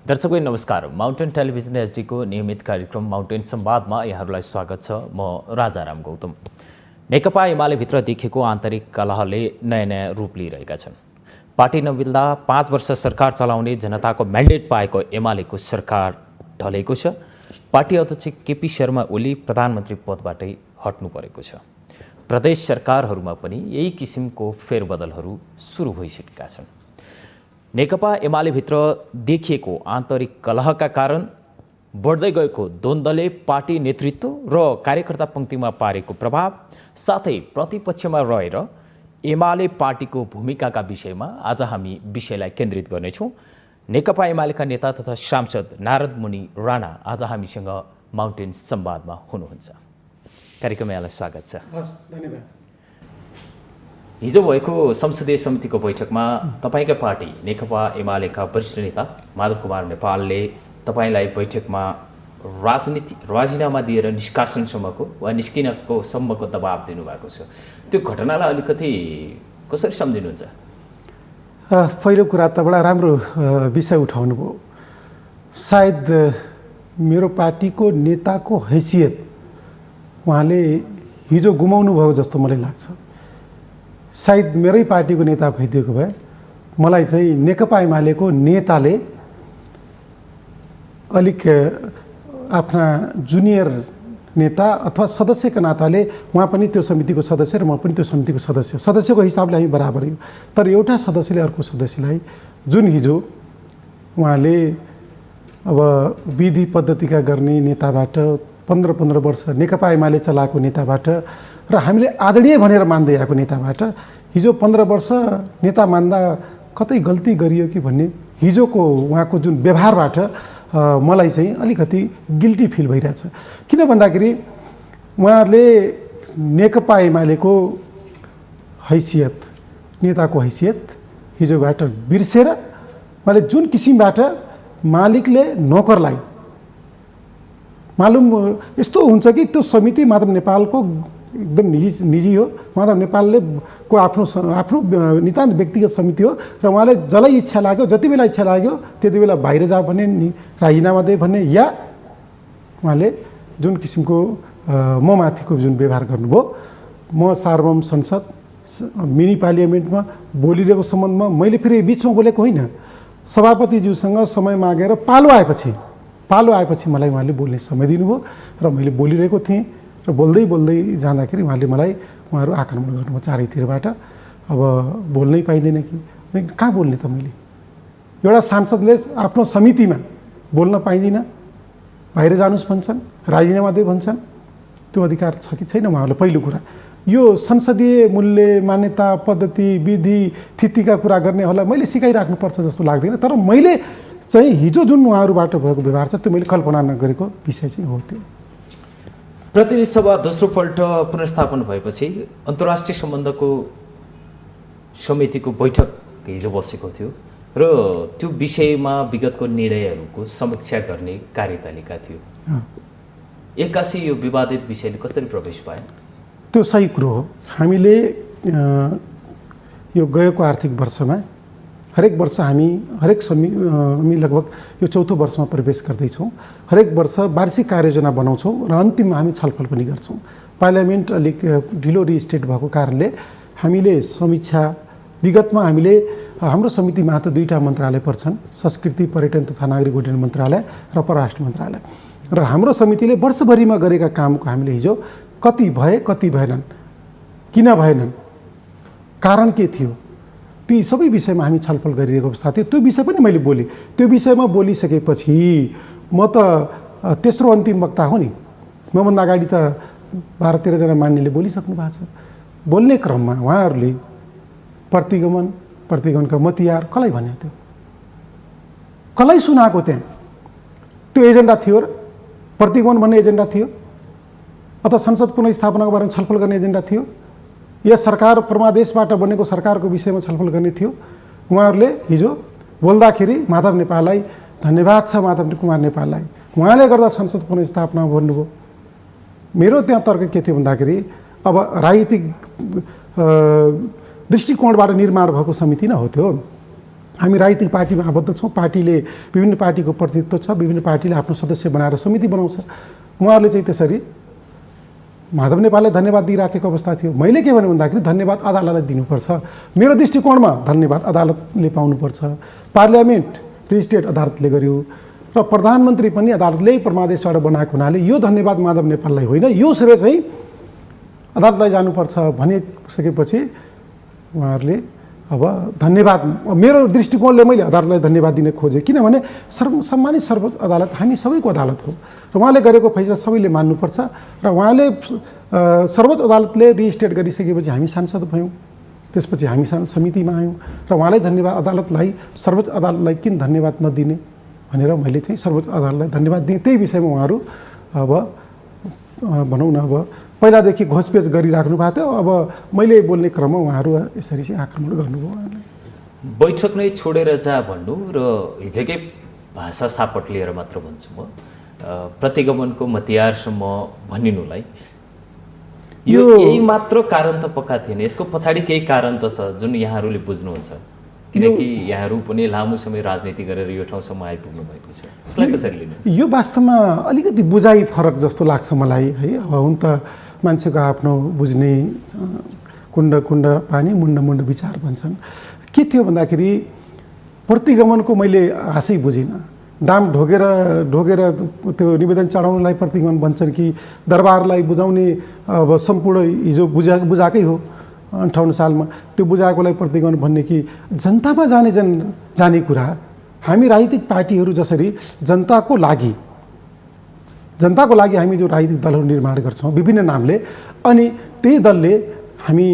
दर्शकहरू नमस्कार। Mountain television एचडीको नियमित कार्यक्रम माउन्टेन संवादमा यहाँहरूलाई स्वागत छ। म राजाराम गौतम। नेकपा एमालेभित्र देखिएको आन्तरिक कलहले नयाँ नयाँ रूप लिइरहेका छन्। पार्टी नमिल्दा 5 वर्ष सरकार चलाउने जनताको म्यान्डेट पाएको एमालेको सरकार ढलेको छ। पार्टी अध्यक्ष केपी शर्मा ओली प्रधानमन्त्री पदबाटै हट्नु परेको छ। प्रदेश सरकारहरूमा पनि यही किसिमको फेरबदलहरू सुरु भइसकेका छन्। नेकपा एमालेभित्र देखिएको आन्तरिक कलहका कारण बढ्दै गएको द्वन्द्वले पार्टी नेतृत्व र कार्यकर्ता पङ्क्तिमा पारेको प्रभाव साथै प्रतिपक्षमा रहेर एमाले पार्टीको भूमिकाका विषयमा आज हामी विषयलाई केन्द्रित गर्नेछौँ। नेकपा एमालेका नेता तथा सांसद नारद मुनि राणा आज हामीसँग माउन्टेन संवादमा हुनुहुन्छ। कार्यक्रममा यहाँलाई स्वागत छ। धन्यवाद। हिजो भएको संसदीय समितिको बैठकमा तपाईँका पार्टी नेकपा एमालेका वरिष्ठ नेता माधव कुमार नेपालले तपाईँलाई बैठकमा राजीनामा दिएर निष्कासनसम्मको वा निस्किनको सम्मको दबाब दिनुभएको छ। त्यो घटनालाई अलिकति कसरी सम्झिनुहुन्छ? पहिलो कुरा त बडा राम्रो विषय उठाउनु भयो। सायद मेरो पार्टीको नेताको हैसियत उहाँले हिजो गुमाउनु भयो जस्तो मलाई लाग्छ। सायद मेरै पार्टीको नेता भइदिएको भए मलाई चाहिँ नेकपा एमालेको नेताले अलिक आफ्ना जुनियर नेता अथवा सदस्यका नाताले उहाँ पनि त्यो समितिको सदस्य र म पनि त्यो समितिको सदस्यको हिसाबले हामी बराबर हो। तर एउटा सदस्यले अर्को सदस्यलाई जुन हिजो उहाँले अब विधि पद्धतिका गर्ने नेताबाट 15 वर्ष नेकपा एमाले चलाएको नेताबाट र हामीले आदरणीय भनेर मान्दै आएको नेताबाट हिजो 15 वर्ष नेता मान्दा कतै गल्ती गरियो कि भन्ने हिजोको उहाँको जुन व्यवहारबाट मलाई चाहिँ अलिकति गिल्टी फिल भइरहेछ। किन भन्दाखेरि उहाँहरूले नेकपा एमालेको हैसियत नेताको हैसियत हिजोबाट बिर्सेर उहाँले जुन किसिमबाट मालिकले नोकरलाई मालुम यस्तो हुन्छ कि त्यो समिति माधव नेपालको एकदम निजी हो। माधव नेपालले को आफ्नो नितान्त व्यक्तिगत समिति हो र उहाँले जसलाई इच्छा लाग्यो जति बेला इच्छा लाग्यो त्यति बेला बाहिर जा भन्ने राजीनामा दे भन्ने या उहाँले जुन किसिमको म माथिको जुन व्यवहार गर्नुभयो। म सार्वभौम संसद मिनी पार्लियामेन्टमा बोलिरहेको सम्बन्धमा मैले फेरि बिचमा बोलेको होइन। सभापतिज्यूसँग समय मागेर पालो आएपछि मलाई उहाँले बोल्ने समय दिनुभयो र मैले बोलिरहेको थिएँ र बोल्दै जाँदाखेरि उहाँहरू आक्रमण गर्नुभयो चारैतिरबाट। अब बोल्नै पाइँदैन कि कहाँ बोल्ने त मैले? एउटा सांसदले आफ्नो समितिमा बोल्न पाइँदिनँ, बाहिर जानुहोस् भन्छन्, राजीनामा दे भन्छन्। त्यो अधिकार छ कि छैन उहाँहरूलाई? पहिलो कुरा यो संसदीय मूल्य मान्यता पद्धति विधि थितिका कुरा गर्नेहरूलाई मैले सिकाइराख्नुपर्छ जस्तो लाग्दैन। तर मैले चाहिँ हिजो जुन उहाँहरूबाट भएको व्यवहार छ त्यो मैले कल्पना नगरेको विषय चाहिँ हो। त्यो प्रतिनिधि सभा दोस्रो पल्ट पुनर्स्थापन भएपछि अन्तर्राष्ट्रिय सम्बन्धको समितिको बैठक हिजो बसेको थियो र त्यो विषयमा विगतको निर्णयहरूको समीक्षा गर्ने कार्यतालिका थियो। एक्कासी यो विवादित विषयले कसरी प्रवेश पायो? त्यो सही कुरो हो। हामीले यो गएको आर्थिक वर्षमा हरेक वर्ष हामी लगभग यो चौथो वर्षमा प्रवेश गर्दैछौँ। हरेक वर्ष वार्षिक कार्ययोजना बनाउँछौँ र अन्तिममा हामी छलफल पनि गर्छौँ। पार्लियामेन्ट अलिक ढिलो रिस्टेट भएको कारणले हामीले समीक्षा विगतमा हामीले हाम्रो समितिमा त 2टा मन्त्रालय पर्छन्, संस्कृति पर्यटन तथा नागरिक उड्डयन मन्त्रालय र परराष्ट्र मन्त्रालय। र हाम्रो समितिले वर्षभरिमा गरेका कामको हामीले हिजो कति भए कति भएनन्, किन भएनन्, कारण के थियो, ती सबै विषयमा हामी छलफल गरिरहेको अवस्था थियो। त्यो विषय पनि मैले बोलेँ। त्यो विषयमा बोलिसकेपछि म त तेस्रो अन्तिम वक्ता हो नि। मभन्दा अगाडि त 12-13 जना मान्यले बोलिसक्नु भएको छ। बोल्ने क्रममा उहाँहरूले प्रतिगमनका मतियार कसलाई भन्यो? त्यो कसलाई सुनाएको? त्यहाँ त्यो एजेन्डा थियो र प्रतिगमन भन्ने एजेन्डा थियो अथवा संसद पुनर्स्थापनाको बारेमा छलफल गर्ने एजेन्डा थियो या सरकार परमादेशबाट बनेको सरकारको विषयमा छलफल गर्ने थियो? उहाँहरूले हिजो बोल्दाखेरि माधव नेपाललाई धन्यवाद छ, माधव कुमार नेपाललाई, उहाँले गर्दा संसद पुनर्स्थापना भन्नुभयो। मेरो त्यहाँ तर्क के थियो भन्दाखेरि अब राजनीतिक दृष्टिकोणबाट निर्माण भएको समिति न हो त्यो। हामी राजनीतिक पार्टीमा आबद्ध छौँ, पार्टीले विभिन्न पार्टीको प्रतिनिधित्व छ, विभिन्न पार्टीले आफ्नो सदस्य बनाएर समिति बनाउँछ। उहाँहरूले चाहिँ त्यसरी माधव नेपाललाई धन्यवाद दिइराखेको अवस्था थियो। मैले के भने भन्दाखेरि धन्यवाद अदालतलाई दिनुपर्छ, मेरो दृष्टिकोणमा धन्यवाद अदालतले पाउनुपर्छ। पार्लियामेन्ट रेजिस्ट्रेट अदालतले गर्यो र प्रधानमन्त्री पनि अदालतले परमादेशबाट बनाएको हुनाले यो धन्यवाद माधव नेपाललाई होइन, यो श्रेय चाहिँ अदालतलाई जानुपर्छ भनिसकेपछि उहाँहरूले अब धन्यवाद, मेरो दृष्टिकोणले मैले अदालतलाई धन्यवाद दिन खोजेँ, किनभने सम्मानित सर्वोच्च अदालत हामी सबैको अदालत हो र उहाँले गरेको फैसला सबैले मान्नुपर्छ। र उहाँले सर्वोच्च अदालतले रेजिस्ट्रेट गरिसकेपछि हामी सांसद भयौँ, त्यसपछि हामी समितिमा आयौँ र उहाँलाई धन्यवाद, अदालतलाई सर्वोच्च अदालतलाई किन धन्यवाद नदिने भनेर मैले चाहिँ सर्वोच्च अदालतलाई धन्यवाद दिएँ। त्यही विषयमा उहाँहरू अब भनौँ न अब पहिलादेखि घोषपेच गरिराख्नु भएको थियो, अब मैले बोल्ने क्रममा उहाँहरू यसरी चाहिँ आक्रमण गर्नुभयो। बैठक नै छोडेर जा भन्नु र हिजोकै भाषा सापट लिएर मात्र भन्छु म, प्रतिगमनको मतियारसम्म भनिनुलाई यो यही मात्र कारण त पक्का थिएन, यसको पछाडि केही कारण त छ जुन यहाँहरूले बुझ्नुहुन्छ, किनकि यहाँहरू पनि लामो समय राजनीति गरेर यो ठाउँसम्म आइपुग्नु भएको छ। यसलाई कसरी लिनु? यो वास्तवमा अलिकति बुझाइ फरक जस्तो लाग्छ मलाई है। अब हुन त मान्छेको आफ्नो बुझ्ने कुण्ड कुण्ड पानी मुण्ड मुण्ड विचार भन्छन्। के थियो भन्दाखेरि प्रतिगमनको मैले आशै बुझिनँ। दाम ढोगेर त्यो निवेदन चढाउनलाई प्रतिगमन भन्छन् कि दरबारलाई बुझाउने अब सम्पूर्ण हिजो बुझाएकै हो 58 सालमा, त्यो बुझाएकोलाई प्रतिगमन भन्ने कि जनतामा जाने कुरा। हामी राजनीतिक पार्टीहरू जसरी जनताको लागि हामी जो राजनीतिक दलहरू निर्माण गर्छौँ विभिन्न नामले, अनि त्यही दलले हामी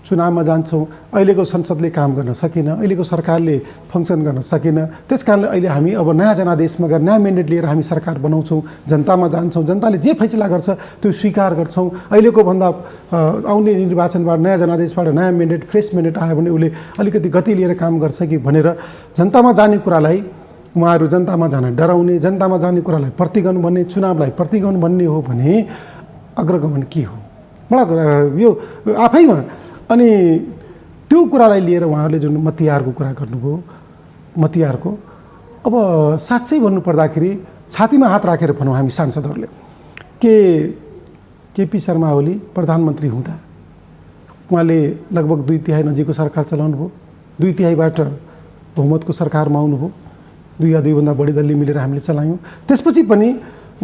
चुनावमा जान्छौँ। अहिलेको संसदले काम गर्न सकेन, अहिलेको सरकारले फङ्सन गर्न सकेन, त्यस कारणले अहिले हामी अब नयाँ जनादेशमा गएर नयाँ म्यान्डेट लिएर हामी सरकार बनाउँछौँ, जनतामा जान्छौँ, जनताले जे फैसला गर्छ त्यो स्वीकार गर्छौँ। अहिलेको भन्दा आउने निर्वाचनबाट नयाँ जनादेशबाट नयाँ म्यान्डेट फ्रेस म्यान्डेट आयो भने उसले अलिकति गति लिएर काम गर्छ कि भनेर जनतामा जाने कुरालाई उहाँहरू जनतामा जान डराउने, जनतामा जाने कुरालाई प्रतिगमन भन्ने, चुनावलाई प्रतिगमन भन्ने हो भने अग्रगमन के हो मलाई यो आफैमा। अनि त्यो कुरालाई लिएर उहाँहरूले जुन मतियारको कुरा गर्नुभयो, मतियारको अब साँच्चै भन्नुपर्दाखेरि छातीमा हात राखेर भनौँ हामी सांसदहरूले, केपी शर्मा ओली प्रधानमन्त्री हुँदा उहाँले लगभग 2/3 नजिकको सरकार चलाउनु भयो, 2/3बाट बहुमतको सरकारमा आउनुभयो, 2 या 2 भन्दा बढी दलले मिलेर हामीले चलायौँ। त्यसपछि पनि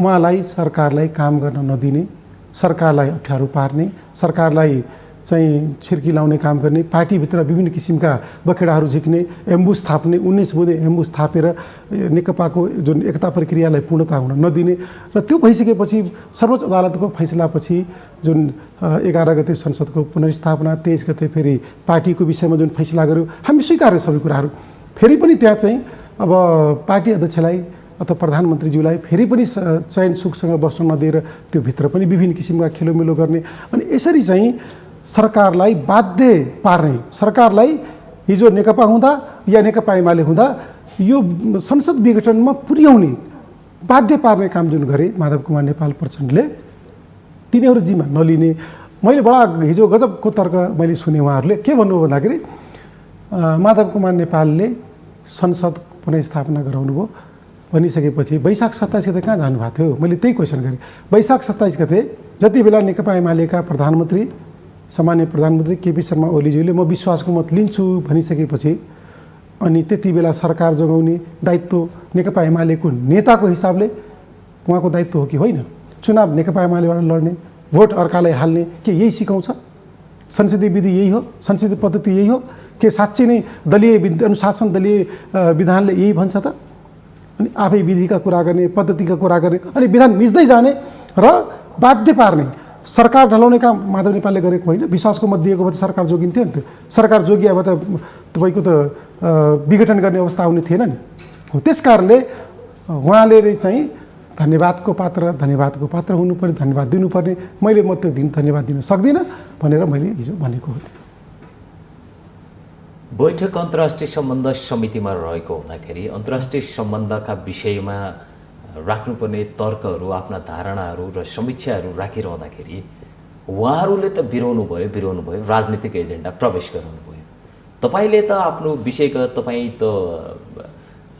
उहाँलाई सरकारलाई काम गर्न नदिने, सरकारलाई अप्ठ्यारो पार्ने, सरकारलाई चाहिँ छिर्की लाउने काम गर्ने, पार्टीभित्र विभिन्न किसिमका बखेडाहरू झिक्ने, एम्बुस थाप्ने, 19 बुँदे एम्बुस थापेर नेकपाको जुन एकता प्रक्रियालाई पूर्णता हुन नदिने। र त्यो भइसकेपछि सर्वोच्च अदालतको फैसलापछि जुन 11 गते संसदको पुनर्स्थापना, 23 गते फेरि पार्टीको विषयमा जुन फैसला गर्यो, हामी स्वीकार्य सबै कुराहरू। फेरि पनि त्यहाँ चाहिँ अब पार्टी अध्यक्षलाई अथवा प्रधानमन्त्रीज्यूलाई फेरि पनि चयन सुखसँग बस्न नदिएर त्यो भित्र पनि विभिन्न किसिमका खेलोमेलो गर्ने, अनि यसरी चाहिँ सरकारलाई बाध्य पार्ने, सरकारलाई हिजो नेकपा हुँदा या नेकपा एमाले हुँदा यो संसद विघटनमा पुर्याउने बाध्य पार्ने काम जुन गरे माधव कुमार नेपाल प्रचण्डले, तिनीहरू जिम्मा नलिने। मैले बडा हिजो गजबको तर्क मैले सुने। उहाँहरूले के भन्नुभयो भन्दाखेरि माधव कुमार नेपालले संसद पुनर्स्थापना गराउनुभयो भनिसकेपछि वैशाख 27 गते कहाँ जानुभएको थियो? मैले त्यही क्वेसन गरेँ। वैशाख 27 गते जति बेला नेकपा एमालेका प्रधानमन्त्री सामान्य प्रधानमन्त्री केपी शर्मा ओलीज्यूले म विश्वासको मत लिन्छु भनिसकेपछि अनि त्यति बेला सरकार जोगाउने दायित्व नेकपा एमालेको नेताको हिसाबले उहाँको दायित्व हो कि होइन? चुनाव नेकपा एमालेबाट लड्ने, भोट अर्कालाई हाल्ने, के यही सिकाउँछ? संसदीय विधि यही हो? संसदीय पद्धति यही हो? के साँच्चै नै दलीय अनुशासन, दलीय विधानले यही भन्छ त? अनि आफै विधिका कुरा गर्ने, पद्धतिका कुरा गर्ने, अनि विधान मिच्दै जाने र बाध्य पार्ने, सरकार ढलाउने काम माधव नेपालले गरेको होइन। विश्वासको मत दिएको भए त सरकार जोगिन्थ्यो नि त। सरकार जोगिया भए त तपाईँको त विघटन गर्ने अवस्था आउने थिएन नि। हो त्यस कारणले उहाँले चाहिँ धन्यवादको पात्र हुनुपर्ने, धन्यवाद दिनुपर्ने। मैले म त्यो दिन धन्यवाद दिन सक्दिनँ भनेर मैले हिजो भनेको हो। बैठक अन्तर्राष्ट्रिय सम्बन्ध समितिमा रहेको हुँदाखेरि अन्तर्राष्ट्रिय सम्बन्धका विषयमा राख्नुपर्ने तर्कहरू, आफ्ना धारणाहरू र समीक्षाहरू राखिरहँदाखेरि उहाँहरूले त बिराउनु भयो, राजनीतिक एजेन्डा प्रवेश गराउनु भयो। तपाईँले त आफ्नो विषयको तपाईँ त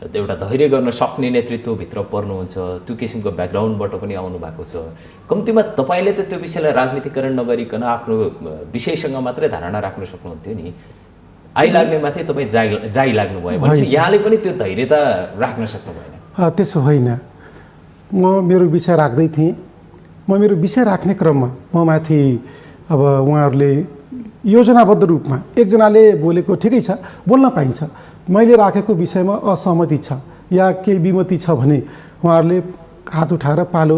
एउटा धैर्य गर्न सक्ने नेतृत्वभित्र पर्नुहुन्छ, त्यो किसिमको ब्याकग्राउन्डबाट पनि आउनु भएको छ। कम्तीमा तपाईँले त त्यो विषयलाई राजनीतिकरण नगरिकन आफ्नो विषयसँग मात्रै धारणा राख्न सक्नुहुन्थ्यो नि। आइलाग्ने माथि तपाईँ जाइ लाग्नुभयो भनेपछि यहाँले पनि त्यो धैर्यता राख्न सक्नु भएन। त्यसो होइन, म मेरो विषय राख्दै थिएँ। म मेरो विषय राख्ने क्रममा म माथि अब उहाँहरूले योजनाबद्ध रूपमा एकजनाले बोलेको ठिकै छ, बोल्न पाइन्छ। मैले राखेको विषयमा असहमति छ या केही विमति छ भने उहाँहरूले हात उठाएर पालो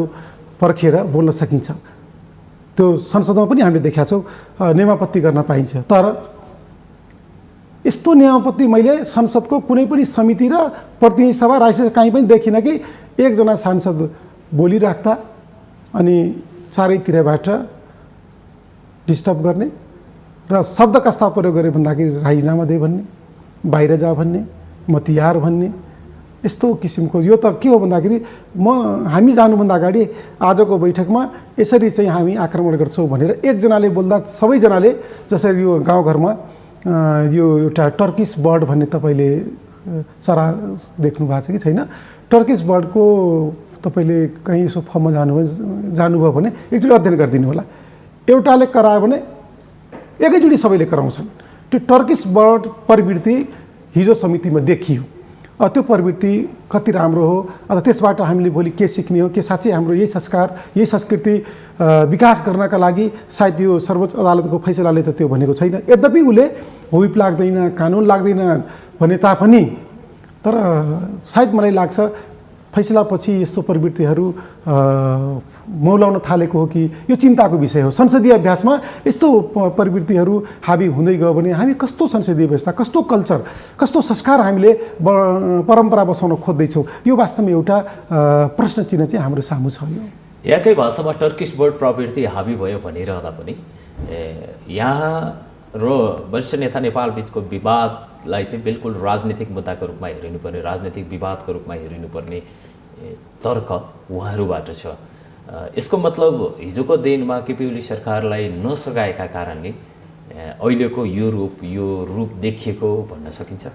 पर्खेर बोल्न सकिन्छ। त्यो संसदमा पनि हामीले देखाएको छौँ, नियमापत्ति गर्न पाइन्छ। तर यस्तो नियमापत्ति मैले संसदको कुनै पनि समिति र प्रतिनिधि सभा राष्ट्रिय कहीँ पनि देखिनँ कि एकजना सांसद बोलिराख्दा अनि चारैतिरबाट डिस्टर्ब गर्ने र शब्द कस्ता प्रयोग गरे भन्दाखेरि राजीनामा दे भन्ने, बाहिर जा भन्ने, म तिहार भन्ने, यस्तो किसिमको। यो त के हो भन्दाखेरि हामी जानुभन्दा अगाडि आजको बैठकमा यसरी चाहिँ हामी आक्रमण गर्छौँ भनेर एकजनाले बोल्दा सबैजनाले, जसरी यो गाउँघरमा यो एउटा टर्किस बर्ड भन्ने तपाईँले चरा देख्नु भएको छ कि छैन? टर्किस बर्डको तपाईँले कहीँ यसो फर्ममा जानुभयो भने एकचोटि अध्ययन गरिदिनु होला। एउटाले करायो भने एकैचोटि सबैले कराउँछन्। त्यो टर्किस बर्ड प्रवृत्ति हिजो समितिमा देखियो। त्यो प्रवृत्ति कति राम्रो हो अथवा त्यसबाट हामीले भोलि के सिक्ने हो, के साँच्चै हाम्रो यही संस्कार यही संस्कृति विकास गर्नका लागि सायद यो सर्वोच्च अदालतको फैसलाले त त्यो भनेको छैन। यद्यपि उसले हुइप लाग्दैन, कानुन लाग्दैन भने तापनि, तर सायद मलाई लाग्छ फैसलापछि यस्तो प्रवृत्तिहरू मौलाउन थालेको हो कि यो चिन्ताको विषय हो। संसदीय अभ्यासमा यस्तो प्रवृत्तिहरू हाबी हुँदै गयो भने हामी कस्तो संसदीय व्यवस्था, कस्तो कल्चर, कस्तो संस्कार हामीले परम्परा बसाउन खोज्दैछौँ, यो वास्तवमा एउटा प्रश्न चिन्ह चाहिँ हाम्रो सामु छ। यो एकै भाषामा टर्किस बर्ड प्रवृत्ति हाबी भयो भनिरहँदा पनि यहाँ र वरिष्ठ नेता नेपाल बिचको विवादलाई चाहिँ बिल्कुल राजनीतिक मुद्दाको रूपमा हेरिनुपर्ने, राजनीतिक विवादको रूपमा हेरिनुपर्ने तर्क उहाँहरूबाट छ। यसको मतलब हिजोको दिनमा केपी ओली सरकारलाई नसघाएका कारणले अहिलेको यो रूप देखिएको भन्न सकिन्छ?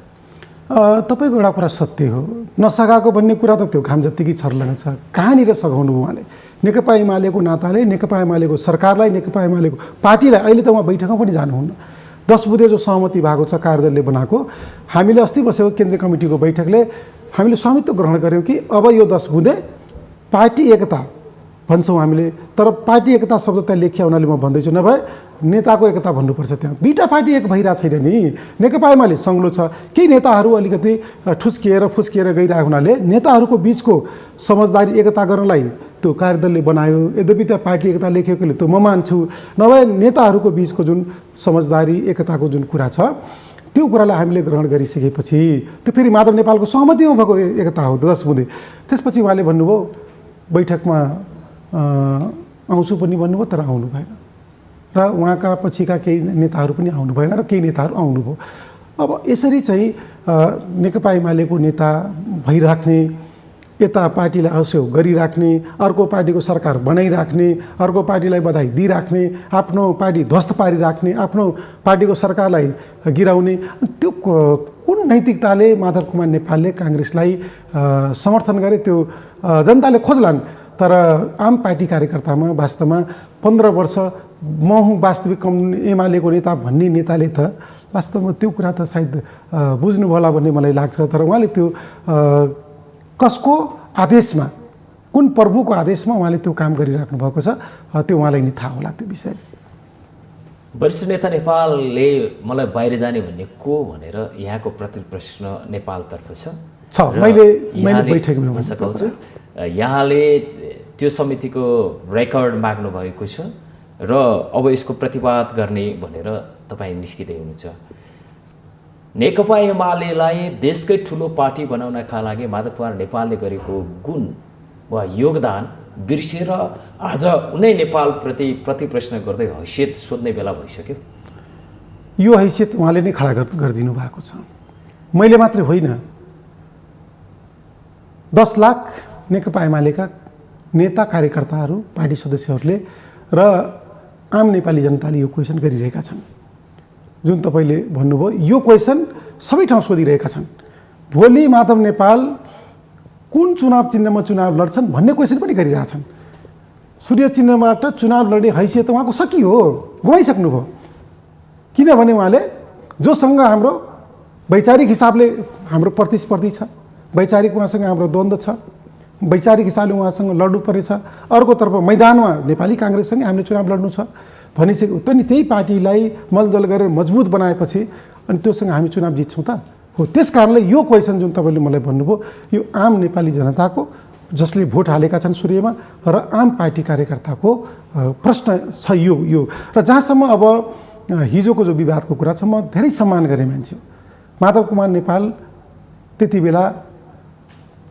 तपाईँको एउटा कुरा सत्य हो, नसघाएको भन्ने कुरा त त्यो घाम जत्तिकै छर्लङ छ। कहाँनिर सघाउनु उहाँले? नेकपा एमालेको नाताले, नेकपा एमालेको सरकारलाई, नेकपा एमालेको पार्टीलाई। अहिले त उहाँ बैठकमा पनि जानुहुन्न। 10 बुँदे जो सहमति भएको छ कार्यदलले बनाएको, हामीले अस्ति बसेको केन्द्रीय कमिटीको बैठकले हामीले स्वामित्व ग्रहण गऱ्यौँ कि अब यो 10 बुँदे पार्टी एकता भन्छौँ हामीले। तर पार्टी एकता शब्द त्यहाँ लेखिया हुनाले म भन्दैछु, नभए नेताको एकता भन्नुपर्छ। त्यहाँ दुईवटा पार्टी एक भइरहेको छैन नि। नेकपा एमाले सङ्लो छ, केही नेताहरू अलिकति ठुस्किएर फुस्किएर गइरहेको हुनाले नेताहरूको बिचको समझदारी एकता गर्नलाई त्यो कार्यदलले बनायो। यद्यपि त्यहाँ पार्टी एकता लेखेकोले त्यो म मान्छु, नभए नेताहरूको बिचको जुन समझदारी एकताको जुन कुरा छ त्यो कुरालाई हामीले ग्रहण गरिसकेपछि त्यो फेरि माधव नेपालको सहमतिमा भएको एकता हो 10 बुँदे। त्यसपछि उहाँले भन्नुभयो बैठकमा आउँछु पनि भन्नुभयो, तर आउनु भएन र उहाँका पछिका केही नेताहरू पनि आउनु भएन र केही नेताहरू आउनुभयो। अब यसरी चाहिँ नेकपा एमालेको नेता भइराख्ने, यता पार्टीलाई असहयोग गरिराख्ने, अर्को पार्टीको सरकार बनाइराख्ने, अर्को पार्टीलाई बधाई दिइराख्ने, आफ्नो पार्टी ध्वस्त पारिराख्ने, आफ्नो पार्टीको सरकारलाई गिराउने, त्यो कुन नैतिकताले माधव कुमार नेपालले काङ्ग्रेसलाई समर्थन गरे त्यो जनताले खोज्लान्। तर आम पार्टी कार्यकर्तामा वास्तवमा 15 वर्ष म हुँ वास्तविक एमालेको नेता भन्ने नेताले त वास्तवमा त्यो कुरा त सायद बुझ्नुभयो होला भन्ने मलाई लाग्छ। तर उहाँले त्यो कसको आदेशमा, कुन प्रभुको आदेशमा उहाँले त्यो काम गरिराख्नु भएको छ, त्यो उहाँलाई नि थाहा होला त्यो विषय। वरिष्ठ नेता नेपालले मलाई बाहिर जाने भन्ने को भनेर यहाँको प्रतिप्रश्न नेपालतर्फ छ। मैले बैठकमा भन्न सकाउँछु, यहाँले त्यो समितिको रेकर्ड माग्नु भएको छ र अब यसको प्रतिवाद गर्ने भनेर तपाईँ निस्किँदै हुनुहुन्छ। नेकपा एमालेलाई देशकै ठुलो पार्टी बनाउनका लागि माधव कुमार नेपालले गरेको गुण वा योगदान बिर्सेर आज उनै नेपालप्रति प्रतिप्रश्न गर्दै हैसियत सोध्ने बेला भइसक्यो। यो हैसियत उहाँले नै खडा गरिदिनु भएको छ, मैले मात्रै होइन। 10 लाख नेकपा एमालेका नेता कार्यकर्ताहरू, पार्टी सदस्यहरूले र आम नेपाली जनताले यो क्वेसन गरिरहेका छन्। जुन तपाईँले भन्नुभयो यो क्वेसन सबै ठाउँ सोधिरहेका छन्। भोलि माधव नेपाल कुन चुनाव चिन्हमा चुनाव लड्छन् भन्ने क्वेसन पनि गरिरहेछन्। सूर्य चिन्हबाट चुनाव लड्ने हैसियत त उहाँको सकियो, गुमाइसक्नुभयो। किनभने उहाँले जोसँग हाम्रो वैचारिक हिसाबले हाम्रो प्रतिस्पर्धी छ, वैचारिक उहाँसँग हाम्रो द्वन्द्व छ, वैचारिक हिसाबले उहाँसँग लड्नुपर्ने छ, अर्कोतर्फ मैदानमा नेपाली काङ्ग्रेससँगै हामीले चुनाव लड्नु छ भनिसक्यो। त नि त्यही पार्टीलाई मलदल गरेर मजबुत बनाएपछि अनि त्योसँग हामी चुनाव जित्छौँ त हो। त्यस कारणले यो क्वेसन जुन तपाईँले मलाई भन्नुभयो यो आम नेपाली जनताको जसले भोट हालेका छन् सूर्यमा र आम पार्टी कार्यकर्ताको प्रश्न छ यो। र जहाँसम्म अब हिजोको जो विवादको कुरा छ, म धेरै सम्मान गर्ने मान्छे हो। माधव कुमार नेपाल त्यति बेला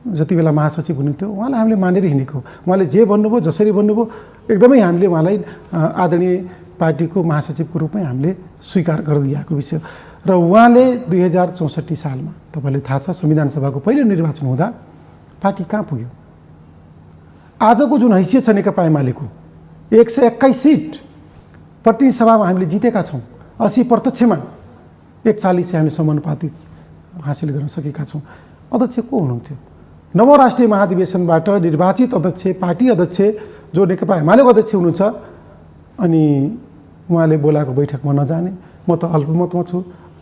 जति बेला महासचिव हुनुहुन्थ्यो उहाँलाई हामीले मानेर हिँडेको। उहाँले जे भन्नुभयो जसरी भन्नुभयो एकदमै हामीले उहाँलाई आदरणीय पार्टीको महासचिवको रूपमै हामीले स्वीकार गरिदिएको विषय। र उहाँले 2064 सालमा तपाईँलाई थाहा छ संविधान सभाको पहिलो निर्वाचन हुँदा पार्टी कहाँ पुग्यो। आजको जुन हैसियत छ नेकपा एमालेको 121 सिट प्रतिनिधि सभामा हामीले जितेका छौँ, 80 प्रत्यक्षमा 41 हामीले समानुपातिक हासिल गर्न सकेका छौँ। अध्यक्ष को हुनुहुन्थ्यो? नवौं राष्ट्रिय महाधिवेशनबाट निर्वाचित अध्यक्ष, पार्टी अध्यक्ष जो नेकपा एमालेको अध्यक्ष हुनुहुन्छ, अनि उहाँले बोलाएको बैठकमा नजाने, म त अल्पमतमा छु,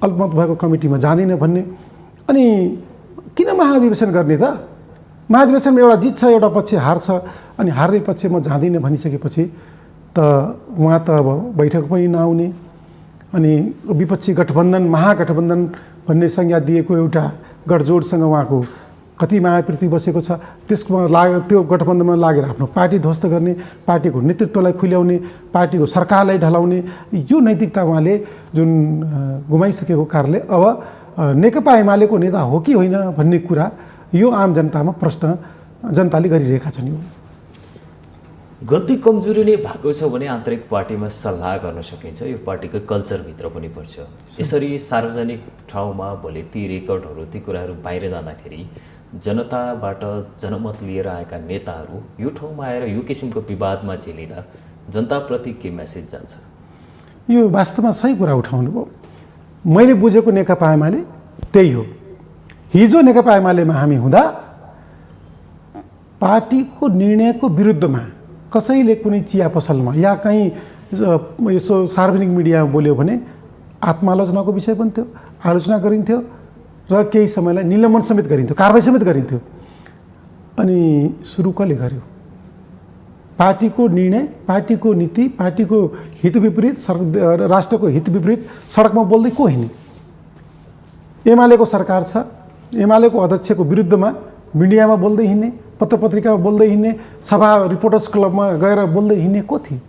अल्पमत भएको कमिटीमा जाँदिनँ भन्ने। अनि किन महाधिवेशन गर्ने त? महाधिवेशनमा एउटा जित छ, एउटा पक्ष हार्छ, अनि हार्ने पक्ष म जाँदिनँ भनिसकेपछि त उहाँ त अब बैठक पनि नआउने। अनि विपक्षी गठबन्धन, महागठबन्धन भन्ने संज्ञा दिएको एउटा गठजोडसँग उहाँको कति मायाप्रीति बसेको छ। त्यसमा त्यो गठबन्धनमा लागेर आफ्नो पार्टी ध्वस्त गर्ने, पार्टीको नेतृत्वलाई खुल्याउने, पार्टीको सरकारलाई ढलाउने यो नैतिकता उहाँले जुन गुमाइसकेको कारणले अब नेकपा एमालेको नेता हो कि होइन भन्ने कुरा यो आम जनतामा प्रश्न जनताले गरिरहेका छन्। यो गल्ती कमजोरी नै भएको छ भने आन्तरिक पार्टीमा सल्लाह गर्न सकिन्छ। यो पार्टीको कल्चरभित्र पनि पर्छ। यसरी सार्वजनिक ठाउँमा भोलि ती रेकर्डहरू, ती कुराहरू बाहिर जाँदाखेरि जनताबाट जनमत लिएर आएका नेताहरू यो ठाउँमा आएर यो किसिमको विवादमा झेलिँदा जनताप्रति के मेसेज जान्छ? यो वास्तवमा सही कुरा उठाउनु भयो। मैले बुझेको नेकपा एमाले त्यही हो। हिजो नेकपा एमालेमा हामी हुँदा पार्टीको निर्णयको विरुद्धमा कसैले कुनै चिया पसलमा या कहीँ यसो सार्वजनिक मिडियामा बोल्यो भने आत्मालोचनाको विषय बन्थ्यो, आलोचना गरिन्थ्यो र केही समयलाई निलम्बन समेत गरिन्थ्यो, कारबाही समेत गरिन्थ्यो। अनि सुरु कसले गर्यो? पार्टीको निर्णय, पार्टीको नीति, पार्टीको हित विपरीत, राष्ट्रको हित विपरीत सडकमा बोल्दै को हिँड्ने? एमालेको सरकार छ, एमालेको अध्यक्षको विरुद्धमा मिडियामा बोल्दै हिँड्ने, पत्र पत्रिकामा बोल्दै हिँड्ने, सभा रिपोर्टर्स क्लबमा गएर बोल्दै हिँड्ने को थिए?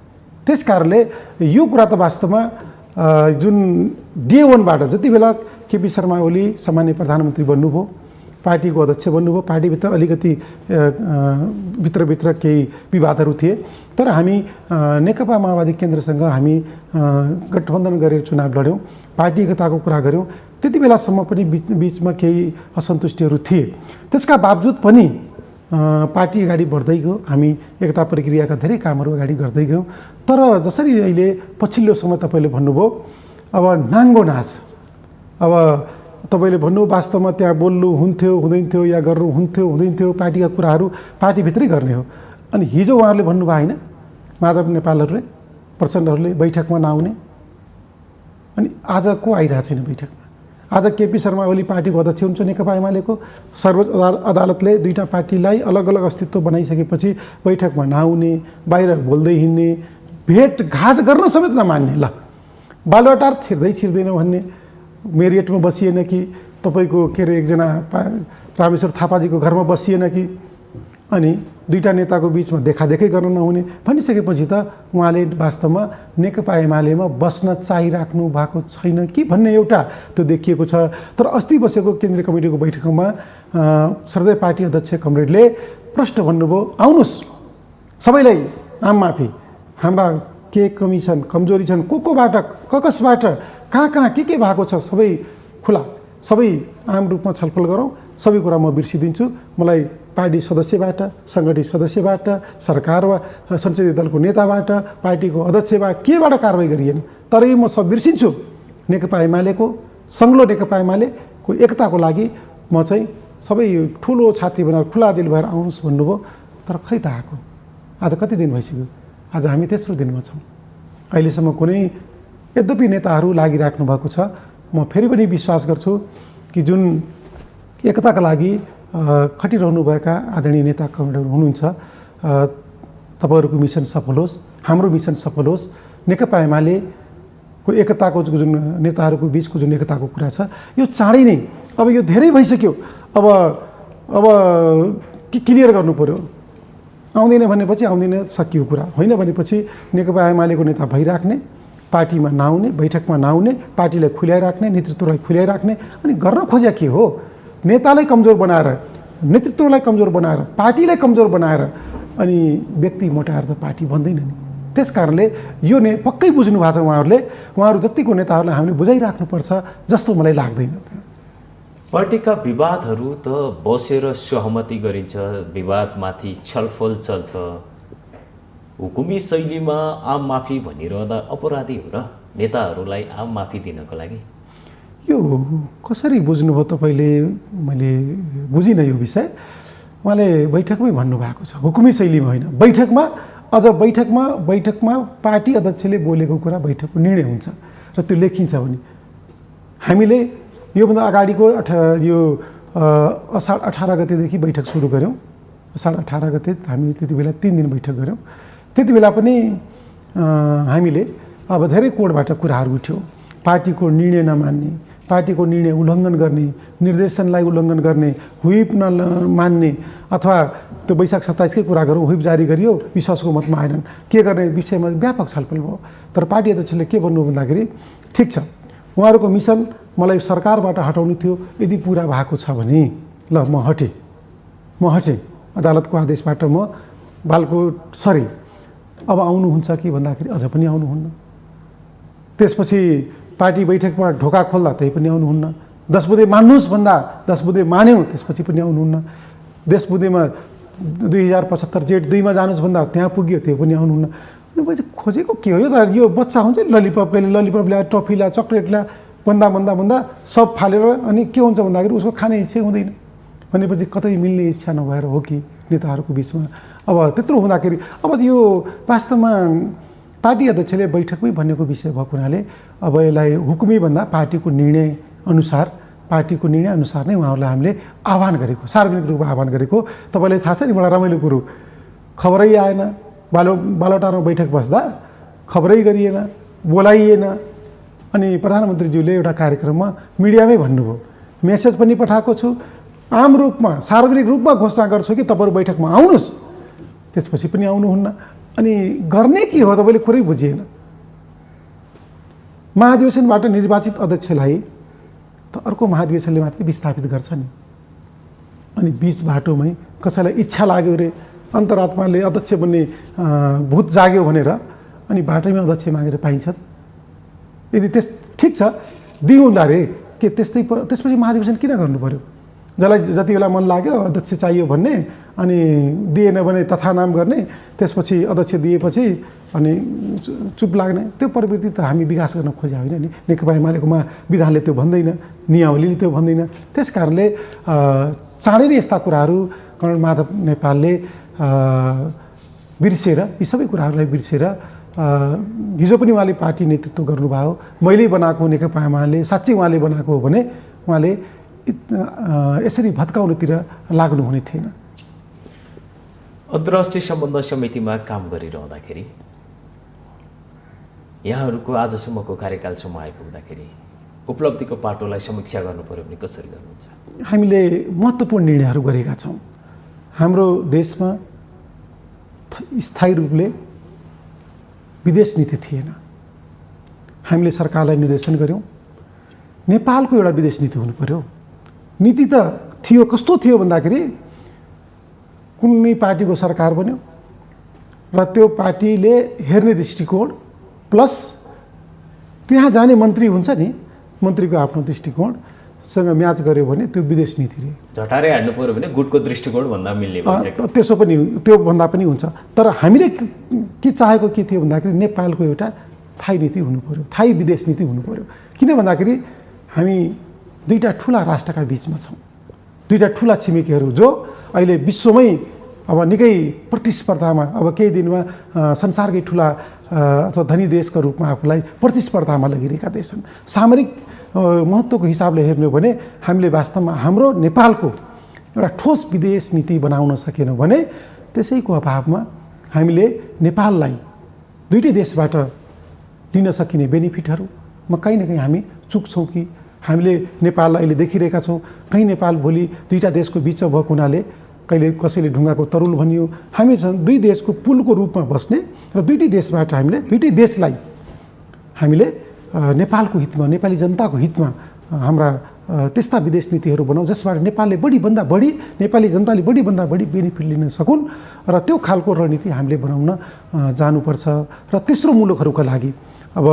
त्यस कारणले यो कुरा त वास्तवमा जुन डे वानबाट जति बेला केपी शर्मा ओली सामान्य प्रधानमन्त्री बन्नुभयो, पार्टीको अध्यक्ष बन्नुभयो, पार्टीभित्र अलिकति भित्रभित्र केही विवादहरू थिए, तर हामी नेकपा माओवादी केन्द्रसँग हामी गठबन्धन गरेर चुनाव लड्यौँ, पार्टी एकताको कुरा गऱ्यौँ। त्यति बेलासम्म पनि बिचमा केही असन्तुष्टिहरू थिए। त्यसका बावजुद पनि पार्टी अगाडि बढ्दै गयो। हामी एकता प्रक्रियाका धेरै कामहरू अगाडि गर्दै गयौँ। तर जसरी अहिले पछिल्लो समय तपाईँले भन्नुभयो अब नाङ्गो नाच, अब तपाईँले भन्नु वास्तवमा त्यहाँ बोल्नु हुन्थ्यो हुँदैन थियो या गर्नु हुन्थ्यो हुँदैन थियो, पार्टीका कुराहरू पार्टीभित्रै गर्ने हो। अनि हिजो उहाँहरूले भन्नुभयो होइन, माधव नेपालहरूले, प्रचण्डहरूले बैठकमा नआउने, अनि आज को आइरहेको छैन बैठकमा? आज केपी शर्मा ओली पार्टीको अध्यक्ष हुन्छ नेकपा एमालेको। सर्वोच्च अदालतले दुईटा पार्टीलाई अलग अलग अस्तित्व बनाइसकेपछि बैठकमा नआउने, बाहिर बोल्दै हिँड्ने, भेटघाट गर्न समेत नमान्ने, ल बालुवाटार छिर्दैन भन्ने, मेरियटमा बसिएन कि, तपाईँको के अरे एकजना रामेश्वर थापाजीको घरमा बसिएन कि, अनि दुईटा नेताको बिचमा देखादेखै गर्न नहुने भनिसकेपछि त उहाँले वास्तवमा नेकपा एमालेमा बस्न चाहिराख्नु भएको छैन कि भन्ने एउटा त्यो देखिएको छ। तर अस्ति बसेको केन्द्रीय कमिटीको बैठकमा सर्दै पार्टी अध्यक्ष कमरेडले प्रश्न भन्नुभयो, आउनुहोस् सबैलाई आम माफी, हाम्रा के कमी छन्, कमजोरी छन्, कोबाट, कसबाट, कहाँ के भएको छ, सबै खुला, सबै आम रूपमा छलफल गरौँ, सबै कुरा म बिर्सिदिन्छु। मलाई पार्टी सदस्यबाट, सङ्गठित सदस्यबाट, सरकार वा संसदीय दलको नेताबाट, पार्टीको अध्यक्षबाट केबाट कारवाही गरिएन, तरै म सब बिर्सिन्छु नेकपा एमालेको सङ्ग्लो नेकपा एमालेको एकताको लागि म चाहिँ सबै ठुलो छाती बनाएर खुला दिल भएर आउनुहोस् भन्नुभयो, तर खै त आएको। आज कति दिन भइसक्यो, आज हामी तेस्रो दिनमा छौँ। अहिलेसम्म कुनै, यद्यपि नेताहरू लागिराख्नु भएको छ, म फेरि पनि विश्वास गर्छु कि जुन एकताका लागि खटिरहनुभएका आदरणीय नेता कमरेडहरू हुनुहुन्छ, तपाईँहरूको मिसन सफल होस्, हाम्रो मिसन सफल होस्। नेकपा एमालेको एकताको जुन नेताहरूको बिचको जुन एकताको कुरा छ, यो चाँडै नै, अब यो धेरै भइसक्यो, अब क्लियर गर्नु पर्यो। आउँदैन भनेपछि आउँदैन, सकियो कुरा। होइन भनेपछि नेकपा एमालेको नेता भइराख्ने, पार्टीमा नआउने, बैठकमा नआउने, पार्टीलाई खुल्याइराख्ने, नेतृत्वलाई खुल्याइराख्ने, अनि गर्न खोज्या के हो? नेतालाई कमजोर बनाएर, नेतृत्वलाई कमजोर बनाएर, पार्टीलाई कमजोर बनाएर अनि व्यक्ति मोटाएर त पार्टी बन्दैन नि। त्यस कारणले यो पक्कै बुझ्नु भएको छ उहाँहरूले। उहाँहरू जतिको नेताहरूलाई हामीले बुझाइराख्नुपर्छ जस्तो मलाई लाग्दैन। पार्टीका विवादहरू त बसेर सहमति गरिन्छ, विवादमाथि छलफल चल्छ। हुकुमी शैलीमा आम माफी भनिरहँदा अपराधी हो र नेताहरूलाई आम माफी दिनको लागि? यो कसरी बुझ्नुभयो तपाईँले? मैले बुझिनँ यो विषय। उहाँले बैठकमै भन्नुभएको छ, हुकुमी शैलीमा होइन, बैठकमा। अझ बैठकमा पार्टी अध्यक्षले बोलेको कुरा बैठकको निर्णय हुन्छ र त्यो लेखिन्छ भने हामीले योभन्दा अगाडिको यो असार 18 गतेदेखि बैठक सुरु गऱ्यौँ। असार 18 गते हामी त्यति बेला 3 दिन बैठक गऱ्यौँ। त्यति बेला पनि हामीले अब धेरै कोणबाट कुराहरू उठ्यो। पार्टीको निर्णय नमान्ने, पार्टीको निर्णय उल्लङ्घन गर्ने, निर्देशनलाई उल्लङ्घन गर्ने, हुइप नमान्ने, अथवा त्यो वैशाख 27कै कुरा गरौँ, हुइप जारी गरियो, विश्वासको मतमा आएनन्, के गर्ने विषयमा व्यापक छलफल भयो। तर पार्टी अध्यक्षले के भन्नु भन्दाखेरि, ठिक छ, उहाँहरूको मिसन मलाई सरकारबाट हटाउनु थियो, यदि पुरा भएको छ भने ल म हटेँ, अदालतको आदेशबाट म बालकोट सरेँ। अब आउनुहुन्छ कि भन्दाखेरि अझ पनि आउनुहुन्न। त्यसपछि पार्टी बैठकमा ढोका खोल्दा त्यही पनि आउनुहुन्न। 10 बुँदे मान्नुहोस् भन्दा 10 बुँदे मान्यौँ, त्यसपछि पनि आउनुहुन्न। 10 बुँदेमा 2075 जेठ 2मा जानुहोस् भन्दा त्यहाँ पुग्यो, त्यो पनि आउनुहुन्न। अनि मैले खोजेको के हो? यो बच्चा हुन्छ नि, ललिपप, कहिले ललिपप ल्यायो, टफी ल्यायो, चक्लेट ल्यायो, भन्दा सब फालेर अनि के हुन्छ भन्दाखेरि उसको खाने इच्छा हुँदैन भनेपछि कतै मिल्ने इच्छा नभएर हो कि नेताहरूको बिचमा। अब त्यत्रो हुँदाखेरि अब यो वास्तवमा पार्टी अध्यक्षले बैठकमै भनेको विषय भएको हुनाले अब यसलाई हुकुमी भन्दा पार्टीको निर्णय अनुसार नै उहाँहरूलाई हामीले आह्वान गरेको, सार्वजनिक रूपमा आह्वान गरेको। तपाईँलाई थाहा छ नि, बडा रमाइलो कुरो, खबरै आएन। बालोटारमा बैठक बस्दा खबरै गरिएन, बोलाइएन। अनि प्रधानमन्त्रीज्यूले एउटा कार्यक्रममा मिडियामै भन्नुभयो, मेसेज पनि पठाएको छु, आम रूपमा सार्वजनिक रूपमा घोषणा गर्छु कि तपाईँहरू बैठकमा आउनुहोस्। त्यसपछि पनि आउनुहुन्न। अनि गर्ने के हो तपाईँले कुरै बुझिएन। महाधिवेशनबाट निर्वाचित अध्यक्षलाई त अर्को महाधिवेशनले मात्रै विस्थापित गर्छ नि। अनि बिच बाटोमै कसैलाई इच्छा लाग्यो रे, अन्तरात्माले अध्यक्ष बन्ने भूत जाग्यो भनेर अनि बाटैमा अध्यक्ष मागेर पाइन्छ त? यदि ठिक छ दिउँला रे, के त्यसपछि महाधिवेशन किन गर्नु पर्यो? जसलाई जति बेला मन लाग्यो अध्यक्ष चाहियो भन्ने, अनि दिएन भने तथानाम गर्ने, त्यसपछि अध्यक्ष दिएपछि अनि चुप लाग्ने, त्यो प्रवृत्ति त हामी विकास गर्न खोज्या होइन नि। नेकपा एमालेको विधानले त्यो भन्दैन, नियमावलीले त्यो भन्दैन। त्यस कारणले चाँडै नै यस्ता कुराहरू कर्णेल माधव नेपालले बिर्सेर, यी सबै कुराहरूलाई बिर्सेर, हिजो पनि उहाँले पार्टी नेतृत्व गर्नुभयो, मैले बनाएको नेकपा एमाले साँच्चै उहाँले बनाएको हो भने उहाँले यसरी भत्काउनुतिर लाग्नुहुने थिएन। अन्तर्राष्ट्रिय सम्बन्ध समितिमा काम गरिरहँदाखेरि यहाँहरूको आजसम्मको कार्यकालसम्म आइपुग्दाखेरि उपलब्धिको पाटोलाई समीक्षा गर्नु पर्यो भने कसरी गर्नुहुन्छ? हामीले महत्त्वपूर्ण निर्णयहरू गरेका छौँ। हाम्रो देशमा स्थायी रूपले विदेश नीति थिएन। हामीले सरकारलाई निर्देशन गऱ्यौँ, नेपालको एउटा विदेश नीति हुनु पर्यो। नीति त थियो, कस्तो थियो भन्दाखेरि कुनै पार्टीको सरकार बन्यो र त्यो पार्टीले हेर्ने दृष्टिकोण प्लस त्यहाँ जाने मन्त्री हुन्छ नि, मन्त्रीको आफ्नो दृष्टिकोणसँग म्याच गर्यो भने त्यो विदेश नीति रे। झटारै हाड्नु पर्यो भने गुटको दृष्टिकोण भन्दा मिल्ने भइसक्यो। त्यसो पनि, त्यो भन्दा पनि हुन्छ। तर हामीले के चाहेको के थियो भन्दाखेरि नेपालको एउटा थाई नीति हुनु पर्यो, थाई विदेश नीति हुनु पर्यो। किन भन्दाखेरि हामी दुईटा ठुला राष्ट्रका बिचमा छौँ, दुईटा ठुला छिमेकीहरू जो अहिले विश्वमै अब निकै प्रतिस्पर्धामा, अब केही दिनमा संसारकै ठुला अथवा धनी देशका रूपमा आफूलाई प्रतिस्पर्धामा लगिरहेका देश छन्। सामरिक महत्त्वको हिसाबले हेर्ने हो भने हामीले वास्तवमा हाम्रो नेपालको एउटा ठोस विदेश नीति बनाउन सकेनौँ भने त्यसैको अभावमा हामीले नेपाललाई दुईटै देशबाट लिन सकिने बेनिफिटहरूमा कहीँ न कहीँ हामी चुक्छौँ कि हामीले नेपाललाई अहिले देखिरहेका छौँ। कहीँ नेपाल भोलि दुईटा देशको बिचमा भएको हुनाले कहिले कसैले ढुङ्गाको तरुल भनियो, हामी छन् दुई देशको पुलको रूपमा बस्ने र दुईटै देशबाट हामीले दुईटै देशलाई हामीले नेपालको हितमा, नेपाली जनताको हितमा हाम्रा त्यस्ता विदेश नीतिहरू बनाऊ जसबाट नेपालले बढीभन्दा बढी, नेपाली जनताले बढीभन्दा बढी बेनिफिट लिन सकुन् र त्यो खालको रणनीति हामीले बनाउन जानुपर्छ। र तेस्रो मुलुकहरूका लागि अब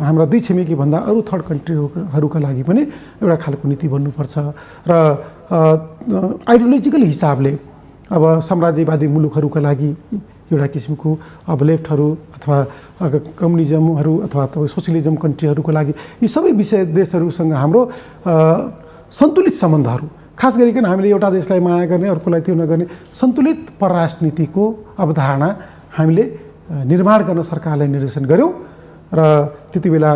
हाम्रा दुई छिमेकी भन्दा अरू थर्ड कन्ट्रीहरूका लागि पनि एउटा खालको नीति बन्नुपर्छ। र आइडियोलोजिकल हिसाबले अब साम्राज्यवादी मुलुकहरूका लागि एउटा किसिमको अब लेफ्टहरू अथवा कम्युनिजमहरू अथवा सोसियलिजम कन्ट्रीहरूको लागि यी सबै विषय देशहरूसँग हाम्रो सन्तुलित सम्बन्धहरू, खास गरिकन हामीले एउटा देशलाई माया गर्ने अर्कोलाई त्यो नगर्ने सन्तुलित परराष्ट्र नीतिको अवधारणा हामीले निर्माण गर्न सरकारलाई निर्देशन गऱ्यौँ। र त्यति बेला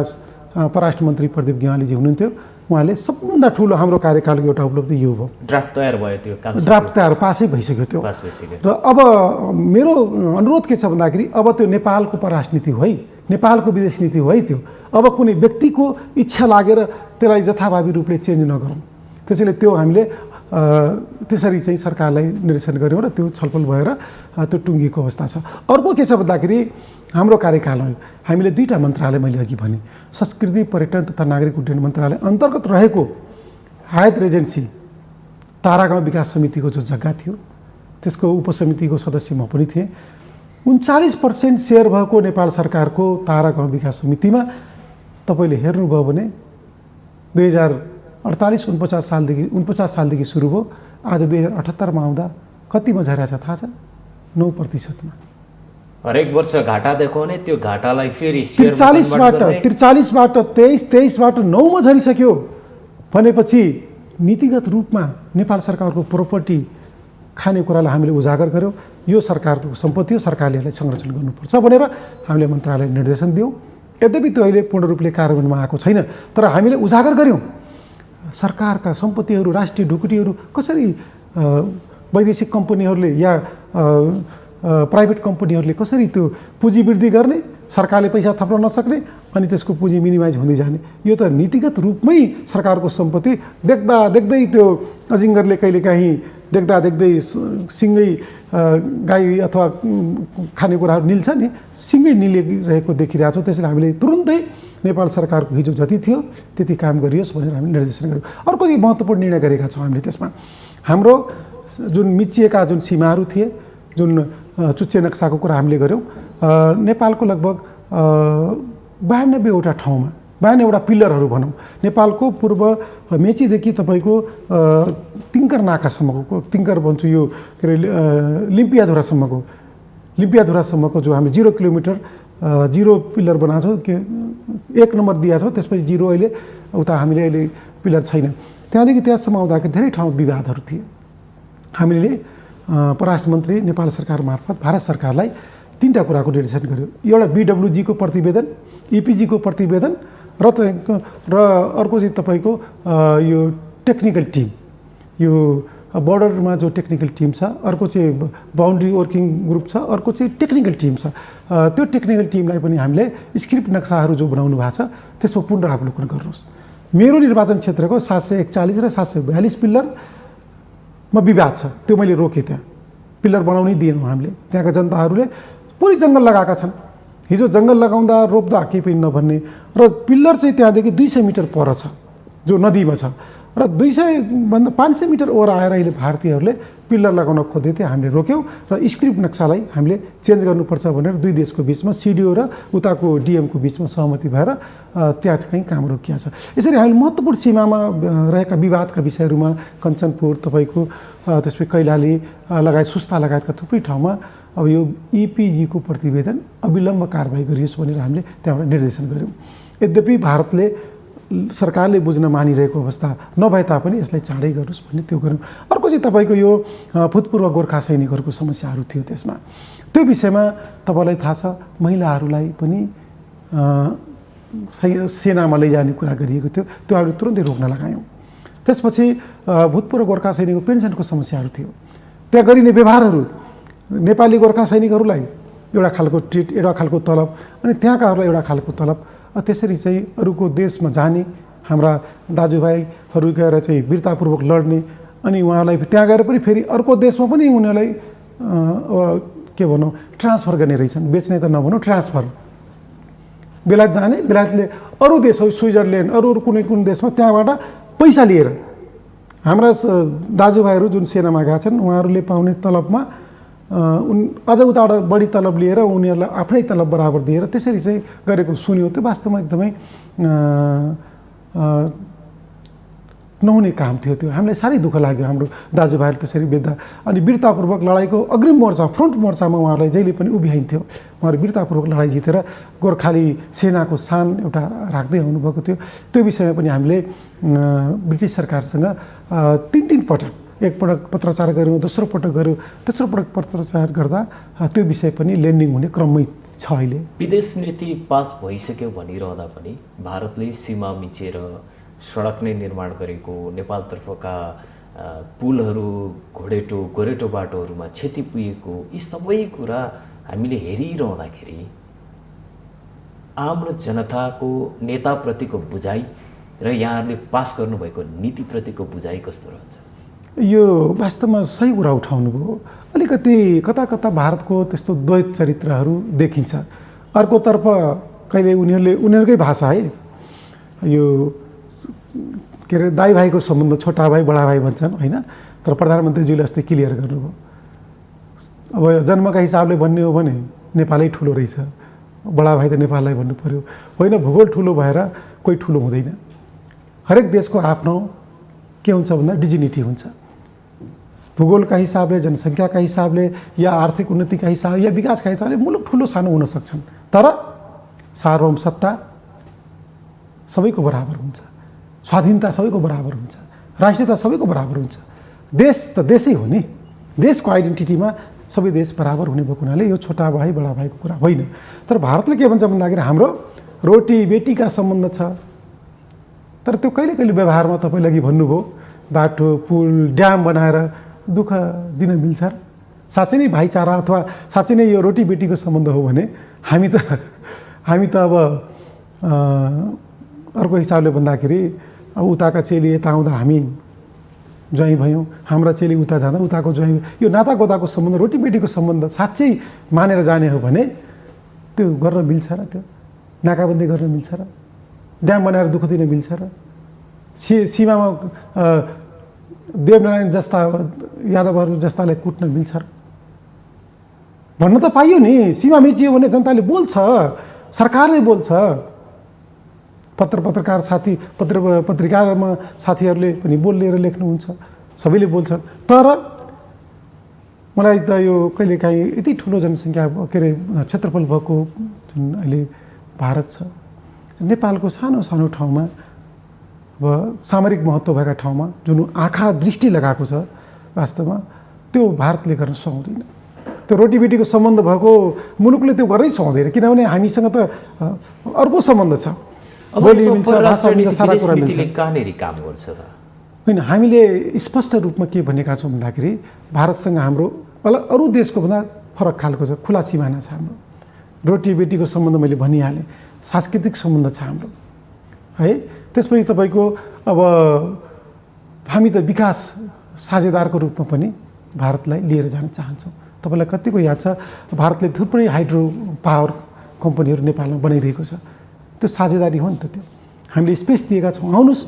परराष्ट्र मन्त्री प्रदीप गेवालीजी हुनुहुन्थ्यो, उहाँले सबभन्दा ठुलो हाम्रो कार्यकालको एउटा उपलब्धि यो भयो। ड्राफ्ट तयार भयो, त्यो ड्राफ्ट तयार पासै भइसक्यो त्यो। र अब मेरो अनुरोध के छ भन्दाखेरि अब त्यो नेपालको परराष्ट्र नीति हो है, नेपालको विदेश नीति हो है त्यो। अब कुनै व्यक्तिको इच्छा लागेर त्यसलाई जथाभावी रूपले चेन्ज नगरौँ। त्यसैले त्यो हामीले त्यसरी चाहिँ सरकारलाई निर्देशन गऱ्यौँ र त्यो छलफल भएर त्यो टुङ्गिएको अवस्था छ। अर्को के छ भन्दाखेरि हाम्रो कार्यकालमा हामीले दुईटा मन्त्रालय, मैले अघि भने संस्कृति पर्यटन तथा नागरिक उड्डयन मन्त्रालय अन्तर्गत रहेको हायत रेजेन्सी तारागाउँ विकास समितिको जो जग्गा थियो त्यसको उपसमितिको सदस्य म पनि थिएँ। 39% सेयर भएको नेपाल सरकारको तारागाउँ विकास समितिमा तपाईँले हेर्नुभयो भने 2048-49 सालदेखि सुरु भयो, आज 2078मा आउँदा कतिमा झरेको छ थाहा छ? 9%मा। हरेक वर्ष घाटा देखाउने, त्यो घाटालाई फेरि 43बाट 23बाट 9मा झरिसक्यो भनेपछि नीतिगत रूपमा नेपाल सरकारको प्रोपर्टी खाने कुरालाई हामीले उजागर गऱ्यौँ। यो सरकारको सम्पत्ति हो, सरकारले यसलाई संरक्षण गर्नुपर्छ भनेर हामीले मन्त्रालयले निर्देशन दियौँ। यद्यपि त्यो अहिले पूर्ण रूपले कार्यान्वयनमा आएको छैन, तर हामीले उजागर गऱ्यौँ सरकारका सम्पत्तिहरू, राष्ट्रिय ढुकुटीहरू कसरी वैदेशिक कम्पनीहरूले या प्राइभेट कम्पनीहरूले कसरी त्यो पुँजी वृद्धि गर्ने, सरकारले पैसा थप्न नसक्ने अनि त्यसको पुँजी मिनिमाइज हुँदै जाने। यो त नीतिगत रूपमै सरकारको सम्पत्ति देख्दा देख्दै त्यो अजिङ्गरले कहिलेकाहीँ देख्दा देख्दै सिँगै गाई अथवा खानेकुराहरू निल्छ नि, सिँगै निलिरहेको देखिरहेको छौँ। त्यसैले हामीले तुरुन्तै नेपाल सरकारको हिजो जति थियो त्यति काम गरियोस् भनेर हामी निर्देशन गऱ्यौँ। अर्को चाहिँ महत्त्वपूर्ण निर्णय गरेका छौँ हामीले त्यसमा। हाम्रो जुन मिचिएका जुन सीमाहरू थिए, जुन चुच्चे नक्साको कुरा हामीले गऱ्यौँ, नेपालको लगभग 92वटा ठाउँमा 92वटा पिल्लरहरू भनौँ, नेपालको पूर्व मेचीदेखि तपाईँको तिङ्कर नाकासम्मको, तिङ्कर भन्छु यो के अरे लिम्पियाधुरासम्मको जो हामी 0 किलोमिटर 0 पिल्लर बनाएको छौँ, 1 नम्बर दिएको छौँ, त्यसपछि 0 अहिले उता हामीले अहिले पिल्लर छैन। त्यहाँदेखि त्यहाँसम्म आउँदाखेरि धेरै ठाउँ विवादहरू थिए। हामीले परराष्ट्र मन्त्री नेपाल सरकार मार्फत भारत सरकारलाई 3टा कुराको निर्देशन गर्यो। एउटा BWG को प्रतिवेदन, EPG को प्रतिवेदन र अर्को चाहिँ तपाईँको यो टेक्निकल टिम, यो बोर्डरमा जो टेक्निकल टिम छ, अर्को चाहिँ बाउन्ड्री वर्किङ ग्रुप छ, अर्को चाहिँ टेक्निकल टिम छ। त्यो टेक्निकल टिमलाई पनि हामीले स्क्रिप्ट नक्साहरू जो बनाउनु भएको छ त्यसमा पुनरावलोकन गर्नुहोस्। मेरो निर्वाचन क्षेत्रको 741 र 742 पिल्लरमा विवाद छ, त्यो मैले रोकेँ। त्यहाँ पिल्लर बनाउनै दिएनौँ हामीले। त्यहाँका जनताहरूले पुरै जङ्गल लगाएका छन्। हिजो जङ्गल लगाउँदा रोप्दा केही पनि नभन्ने, र पिल्लर चाहिँ त्यहाँदेखि 200 मिटर पर छ जो नदीमा छ, र 200 भन्दा 500 मिटर ओर आएर अहिले भारतीयहरूले पिल्लर लगाउन खोज्दै थिए। हामीले रोक्यौँ र स्क्रिप्ट नक्सालाई हामीले चेन्ज गर्नुपर्छ भनेर दुई देशको बिचमा CDO र उताको DM को बिचमा सहमति भएर त्यहाँ चाहिँ काम रोकिया छ। यसरी हामीले महत्त्वपूर्ण सीमामा रहेका विवादका विषयहरूमा कञ्चनपुर, तपाईँको त्यसपछि कैलाली लगायत सुस्ता लगायतका थुप्रै ठाउँमा अब यो इपिजीको प्रतिवेदन अविलम्ब कारबाही गरियोस् भनेर हामीले त्यहाँबाट निर्देशन गऱ्यौँ। यद्यपि भारतले सरकारले बुझ्न मानिरहेको अवस्था नभए तापनि यसलाई चाँडै गरोस् भन्ने त्यो गऱ्यौँ। अर्को चाहिँ तपाईँको यो भूतपूर्व गोर्खा सैनिकहरूको समस्याहरू थियो त्यसमा। त्यो विषयमा तपाईँलाई थाहा छ महिलाहरूलाई पनि सेनामा लैजाने कुरा गरिएको थियो, त्यो हामीले तुरन्तै रोक्न लगायौँ। त्यसपछि भूतपूर्व गोर्खा सैनिकको पेन्सनको समस्याहरू थियो। त्यहाँ गरिने व्यवहारहरू नेपाली गोर्खा सैनिकहरूलाई एउटा खालको ट्रिट, एउटा खालको तलब, अनि त्यहाँकाहरूलाई एउटा खालको तलब। त्यसरी चाहिँ अरूको देशमा जाने, हाम्रा दाजुभाइहरू गएर चाहिँ वीरतापूर्वक लड्ने, अनि उहाँलाई त्यहाँ गएर पनि फेरि अर्को देशमा पनि उनीहरूलाई के भनौँ ट्रान्सफर गर्ने रहेछन्, बेच्ने त नभनौँ, ट्रान्सफर। बेलायत जाने, बेलायतले अरू देशहरू स्विजरल्यान्ड अरू कुनै कुनै देशमा त्यहाँबाट पैसा लिएर हाम्रा दाजुभाइहरू जुन सेनामा गएका छन् उहाँहरूले पाउने तलबमा अझ उताबाट बढी तलब लिएर उनीहरूलाई आफ्नै तलब बराबर दिएर त्यसरी चाहिँ गरेको सुन्यो। त्यो वास्तवमा एकदमै नहुने काम थियो। त्यो हामीलाई साह्रै दुःख लाग्यो हाम्रो दाजुभाइहरू त्यसरी बेच्दा। अनि वीरतापूर्वक लडाइँको अग्रिम मोर्चा, फ्रन्ट मोर्चामा उहाँहरूलाई जहिले पनि उभ्याइन्थ्यो। उहाँहरू वीरतापूर्वक लडाइँ जितेर गोर्खाली सेनाको सान एउटा राख्दै आउनुभएको थियो। त्यो विषयमा पनि हामीले ब्रिटिस सरकारसँग 3 पटक, एकपटक पत्रचार गऱ्यौँ, दोस्रो पटक गऱ्यौँ, तेस्रो पटक पत्रचार गर्दा त्यो विषय पनि ल्यान्डिङ हुने क्रममै छ। अहिले विदेश नीति पास भइसक्यो भनिरहँदा पनि भारतले सीमा मिचेर सडक नै निर्माण गरेको, नेपालतर्फका पुलहरू, गोरेटो बाटोहरूमा क्षति पुगेको, यी सबै कुरा हामीले हेरिरहँदाखेरि आम जनताको नेताप्रतिको बुझाइ र यहाँहरूले पास गर्नुभएको नीतिप्रतिको बुझाइ कस्तो रहन्छ? यो वास्तवमा सही कुरा उठाउनुभयो। अलिकति कता कता भारतको त्यस्तो द्वैत चरित्रहरू देखिन्छ। अर्कोतर्फ कहिले उनीहरूकै भाषा है, यो के अरे दाइ भाइको सम्बन्ध, छोटा भाइ बडा भाइ भन्छन् होइन, तर प्रधानमन्त्रीज्यूले अस्ति क्लियर गर्नुभयो। अब जन्मका हिसाबले भन्ने हो भने नेपालै ठुलो रहेछ, बडा भाइ त नेपाललाई भन्नु पर्यो, होइन भूगोल ठुलो भएर कोही ठुलो हुँदैन। हरेक देशको आफ्नो के हुन्छ भन्दा डिजिनिटी हुन्छ। भूगोलका हिसाबले, जनसङ्ख्याका हिसाबले, या आर्थिक उन्नतिका हिसाबले, या विकासका हिसाबले मुलुक ठुलो सानो हुन सक्छन्, तर सार्वभौम सत्ता सबैको बराबर हुन्छ, स्वाधीनता सबैको बराबर हुन्छ, राष्ट्रियता सबैको बराबर हुन्छ। देश त देशै हो नि, देशको आइडेन्टिटीमा सबै देश बराबर हुने भएको हुनाले यो छोटा भाइ बडा भाइको कुरा होइन। तर भारतले के भन्छ भन्दाखेरि हाम्रो रोटी बेटीका सम्बन्ध छ, तर त्यो कहिले कहिले व्यवहारमा तपाईँले अघि भन्नुभयो बाटो, पुल, ड्याम बनाएर दुःख दिन मिल्छ र? साँच्चै नै भाइचारा अथवा साँच्चै नै यो रोटी बेटीको सम्बन्ध हो भने हामी त अब अर्को हिसाबले भन्दाखेरि अब उताका चेली यता आउँदा हामी ज्वाइँ भयौँ, हाम्रा चेली उता जाँदा उताको ज्वाइँ, यो नाता गोताको सम्बन्ध, रोटी बेटीको सम्बन्ध साँच्चै मानेर जाने हो भने त्यो गर्न मिल्छ र? त्यो नाकाबन्दी गर्न मिल्छ र? ड्याम बनाएर दुःख दिन मिल्छ र? सीमामा देवनारायण जस्ता यादवहरू जस्तालाई कुट्न मिल्छ र? भन्न त पाइयो नि। सीमा मिचियो भने जनताले बोल्छ, सरकारले बोल्छ, पत्रकार साथी, पत्रिकामा साथीहरूले पनि बोलेर लेख्नुहुन्छ, सबैले बोल्छन्। तर मलाई त यो कहिलेकाहीँ यति ठुलो जनसङ्ख्या के अरे क्षेत्रफल भएको जुन अहिले भारत छ, नेपालको सानो सानो ठाउँमा, अब सामरिक महत्त्व भएका ठाउँमा जुन आँखा दृष्टि लगाएको छ, वास्तवमा त्यो भारतले गर्न सक्दैन। त्यो रोटीबेटीको सम्बन्ध भएको मुलुकले त्यो गर्नै सक्दैन, किनभने हामीसँग त अर्को सम्बन्ध छ। कहाँनिर काम गर्छ त? होइन, हामीले स्पष्ट रूपमा के भनेका छौँ भन्दाखेरि भारतसँग हाम्रो अरू देशको भन्दा फरक खालको छ, खुला सिमाना छ हाम्रो। रोटी बेटीको सम्बन्ध मैले भनिहालेँ, सांस्कृतिक सम्बन्ध छ हाम्रो है। त्यसपछि तपाईँको अब हामी त विकास साझेदारको रूपमा पनि भारतलाई लिएर जान चाहन्छौँ। तपाईँलाई कतिको याद छ, भारतले थुप्रै हाइड्रो पावर कम्पनीहरू नेपालमा बनाइरहेको छ, त्यो साझेदारी हो नि त। त्यो हामीले स्पेस दिएका छौँ, आउनुहोस्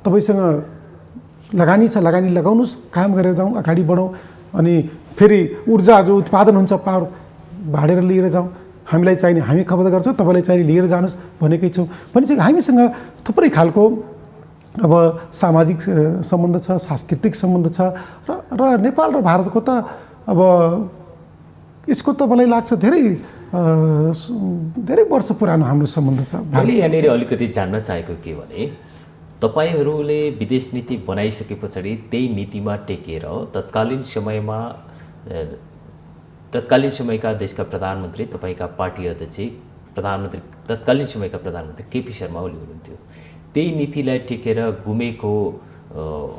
तपाईँसँग लगानी छ, लगानी लगाउनुहोस्, काम गरेर जाउँ, अगाडि बढौँ। अनि फेरि ऊर्जा जो उत्पादन हुन्छ पावर भाडेर लिएर जाउँ, हामीलाई चाहिने हामी खपत गर्छौँ, तपाईँलाई चाहिने लिएर जानुहोस् भनेकै छौँ। भनिसक्यो हामीसँग थुप्रै खालको अब सामाजिक सम्बन्ध छ, सांस्कृतिक सम्बन्ध छ र नेपाल र भारतको त अब यसको त मलाई लाग्छ धेरै वर्ष पुरानो हाम्रो सम्बन्ध छ। मैले यहाँनिर अलिकति जान्न चाहेको के भने तपाईहरूले विदेश नीति बनाइसके पछाडि त्यही नीतिमा टेकेर तत्कालीन समयका देशका प्रधानमन्त्री, तपाईँका पार्टी अध्यक्ष, तत्कालीन समयका प्रधानमन्त्री केपी शर्मा ओली हुनुहुन्थ्यो। त्यही नीतिलाई टेकेर गुमेको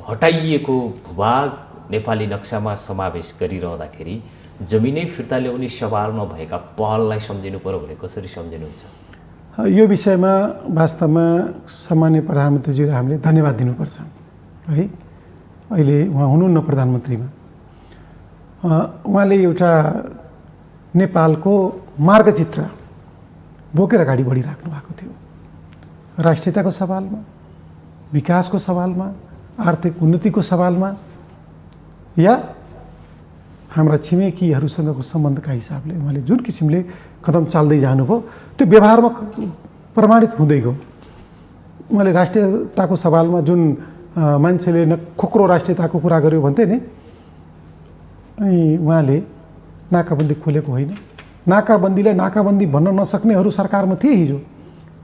हटाइएको भूभाग नेपाली नक्सामा समावेश गरिरहँदाखेरि जमिनै फिर्ता ल्याउने सवालमा भएका पहललाई सम्झिनु पर्यो भने कसरी सम्झिनुहुन्छ? यो विषयमा वास्तवमा सामान्य प्रधानमन्त्रीज्यूलाई हामीले धन्यवाद दिनुपर्छ है। अहिले उहाँ हुनुहुन्न प्रधानमन्त्रीमा, उहाँले एउटा नेपालको मार्गचित्र बोकेर अगाडि बढिराख्नु भएको थियो। राष्ट्रियताको सवालमा, विकासको सवालमा, आर्थिक उन्नतिको सवालमा या हाम्रा छिमेकीहरूसँगको सम्बन्धका हिसाबले उहाँले जुन किसिमले कदम चाल्दै जानुभयो त्यो व्यवहारमा प्रमाणित हुँदै गयो। उहाँले राष्ट्रियताको सवालमा जुन मान्छेले खोक्रो राष्ट्रियताको कुरा गर्यो भन्थे नि, अनि उहाँले नाकाबन्दी खोलेको होइन। नाकाबन्दीलाई नाकाबन्दी भन्न नसक्नेहरू सरकारमा थिए हिजो,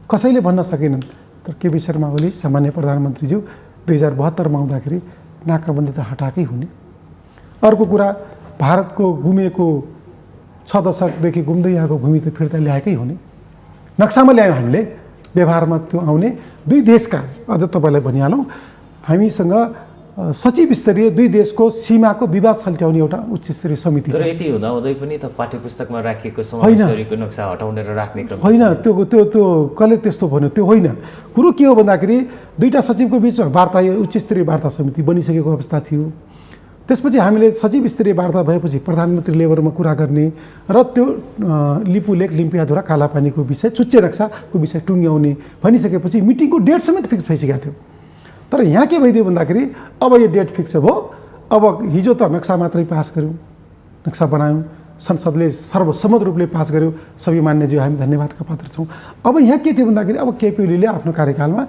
कसैले भन्न सकेनन्। तर केपी शर्मा ओली सामान्य प्रधानमन्त्रीज्यू 2072मा आउँदाखेरि नाकाबन्दी त हटाएकै हुने। अर्को कुरा, भारतको गुमेको 6 दशकदेखि गुम्दै आएको भूमि त फिर्ता ल्याएकै हुने। नक्सामा ल्यायौँ हामीले, व्यवहारमा त्यो आउने। दुई देशका, अझ तपाईँलाई भनिहालौँ, हामीसँग सचिव स्तरीय दुई देशको सीमाको विवाद सल्ट्याउने एउटा उच्च स्तरीय समिति छ। तर यति हुँदाहुँदै पनि त पाठ्यपुस्तकमा राखिएको समावेश गरेको नक्सा हटाउने र राख्ने क्रम होइन। त्यो कसले त्यस्तो भन्यो? त्यो होइन। कुरो के हो भन्दाखेरि दुईटा सचिवको बिचमा वार्ता, उच्च स्तरीय वार्ता समिति बनिसकेको अवस्था थियो। त्यसपछि हामीले सचिव स्तरीय वार्ता भएपछि प्रधानमन्त्री लेभलमा कुरा गर्ने र त्यो लिपुलेक लिम्पियाधुरा कालापानीको विषय, चुच्चे नक्साको विषय टुङ्ग्याउने भनिसकेपछि मिटिङको डेट समेत फिक्स भइसकेको थियो। तर यहाँ के भइदियो भन्दाखेरि अब यो डेट फिक्स भयो, अब हिजो त नक्सा मात्रै पास गऱ्यौँ, नक्सा बनायौँ, संसदले सर्वसम्मत रूपले पास गर्यो, सबै मान्यज्यू हामी धन्यवादका पात्र छौँ। अब यहाँ के थियो भन्दाखेरि अब केपी ओलीले आफ्नो कार्यकालमा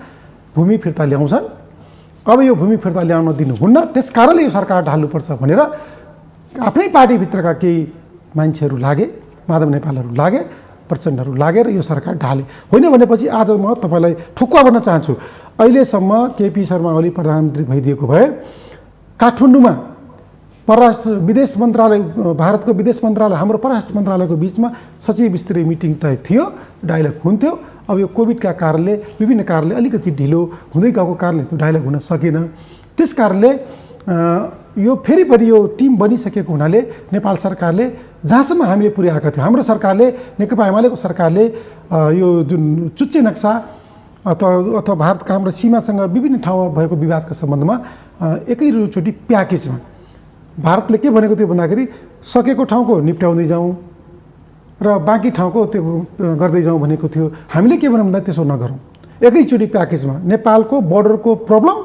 भूमि फिर्ता ल्याउँछन्, अब यो भूमि फिर्ता ल्याउन दिनुहुन्न, त्यस कारणले यो सरकार ढाल्नुपर्छ भनेर आफ्नै पार्टीभित्रका केही मान्छेहरू लागे, माधव नेपालहरू लागे, प्रचण्डहरू लागेर यो सरकार ढाले। होइन भनेपछि आज म तपाईँलाई ठुक्का भन्न चाहन्छु, अहिलेसम्म केपी शर्मा ओली प्रधानमन्त्री भइदिएको भए काठमाडौँमा विदेश मन्त्रालय, भारतको विदेश मन्त्रालय, हाम्रो परराष्ट्र मन्त्रालयको बिचमा सचिव स्तरीय मिटिङ तय थियो, डायलग हुन्थ्यो। अब यो कोभिडका कारणले, विभिन्न कारणले अलिकति ढिलो हुँदै गएको कारणले त्यो डायलग हुन सकेन। त्यस कारणले यो फेरि पनि यो टिम बनिसकेको हुनाले नेपाल सरकारले जहाँसम्म हामीले पुर्याएका थियौँ, हाम्रो सरकारले, नेकपा एमालेको सरकारले यो जुन चुच्चे नक्सा अथवा भारतका हाम्रो सीमासँग विभिन्न ठाउँमा भएको विवादका सम्बन्धमा एकैचोटि प्याकेजमा भारतले के भनेको थियो भन्दाखेरि सकेको ठाउँको निप्ट्याउँदै जाउँ र बाँकी ठाउँको त्यो गर्दै जाउँ भनेको थियो। हामीले के भन्यौँ भन्दा त्यसो नगरौँ, एकैचोटि प्याकेजमा नेपालको बोर्डरको प्रब्लम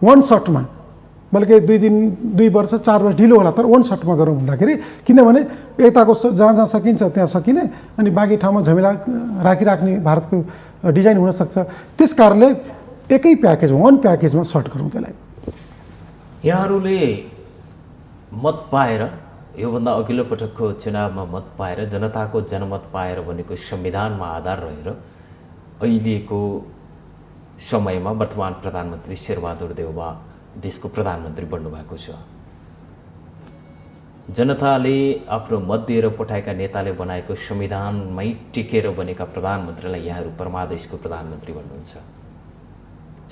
वान सटमा, बल्कि 2 वर्ष 4 वर्ष ढिलो होला, तर वान सटमा गरौँ भन्दाखेरि, किनभने यताको जहाँ जहाँ सकिन्छ त्यहाँ सकिने अनि बाँकी ठाउँमा झमेला राखिराख्ने भारतको डिजाइन हुनसक्छ। त्यस कारणले एकै प्याकेजमा, वान प्याकेजमा सर्ट गरौँ त्यसलाई। यहाँहरूले मत पाएर, योभन्दा अघिल्लो पटकको चुनावमा मत पाएर, जनताको जनमत पाएर भनेको संविधानमा आधार रहेर अहिलेको समयमा वर्तमान प्रधानमन्त्री शेरबहादुर देउवा देशको प्रधानमन्त्री बन्नु भएको छ। जनताले आफ्नो मत दिएर पठाएका नेताले बनाएको संविधानमै टिकेर बनेका प्रधानमन्त्रीलाई यहाँहरू परमादेशको प्रधानमन्त्री भन्नुहुन्छ,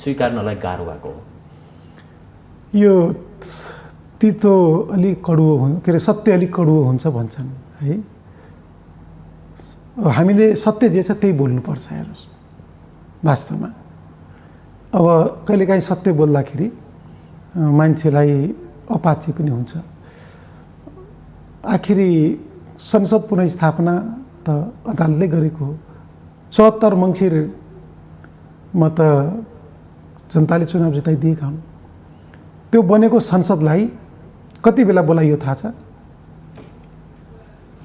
स्वीकार्नलाई गाह्रो भएको हो। यो तितो अलिक कडुवो के अरे सत्य अलिक कडुवो हुन्छ भन्छन् है। हामीले सत्य जे छ त्यही बोल्नुपर्छ हेर्नुहोस्। वास्तवमा अब कहिलेकाहीँ सत्य बोल्दाखेरि मान्छेलाई अपाचे पनि हुन्छ। आखिरी संसद पुनर्स्थापना त अदालतले गरेको हो। 74 मङ्सिरमा त जनताले चुनाव जिताइदिएका हुन्। त्यो बनेको संसदलाई कति बेला बोलाइयो थाहा छ?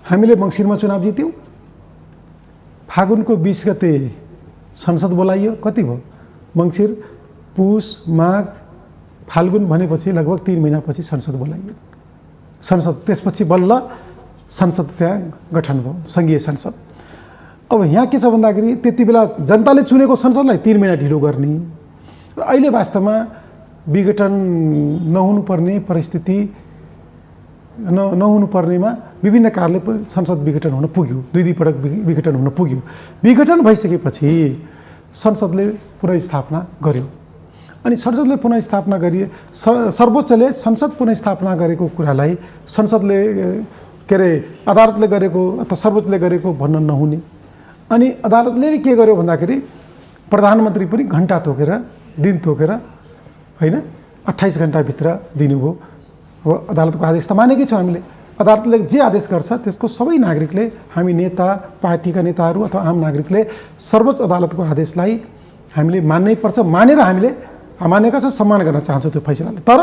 हामीले मङ्सिरमा चुनाव जित्यौँ, फागुनको 20 गते संसद बोलाइयो। कति भयो? मङ्सिर, पुस, माघ, फाल्गुन भनेपछि लगभग 3 महिनापछि संसद बोलाइयो। संसद त्यसपछि बल्ल संसद त्यहाँ गठन भयो, सङ्घीय संसद। अब यहाँ के छ भन्दाखेरि त्यति बेला जनताले चुनेको संसदलाई 3 महिना ढिलो गर्ने र अहिले वास्तवमा विघटन नहुनुपर्ने परिस्थिति नहुनुपर्नेमा विभिन्न कारणले संसद विघटन हुन पुग्यो, 2 पटक विघटन हुन पुग्यो। विघटन भइसकेपछि संसदले पुनर्स्थापना गर्यो अनि संसदले पुनर्स्थापना गरिए सर्वोच्चले संसद पुनर्स्थापना गरेको कुरालाई संसदले के अरे अदालतले गरेको अथवा सर्वोच्चले गरेको भन्न नहुने अनि अदालतले के गर्यो भन्दाखेरि प्रधानमन्त्री पनि घण्टा तोकेर दिन तोकेर हैन 28 घण्टाभित्र दिनुभयो। अब अदालतको आदेश त मानेकै छौँ हामीले, अदालतले जे आदेश गर्छ त्यसको सबै नागरिकले, हामी नेता, पार्टीका नेताहरू अथवा आम नागरिकले सर्वोच्च अदालतको आदेशलाई हामीले मान्नै पर्छ। मानेर हामीले मानेका छौँ, सम्मान गर्न चाहन्छौँ त्यो फैसलाले। तर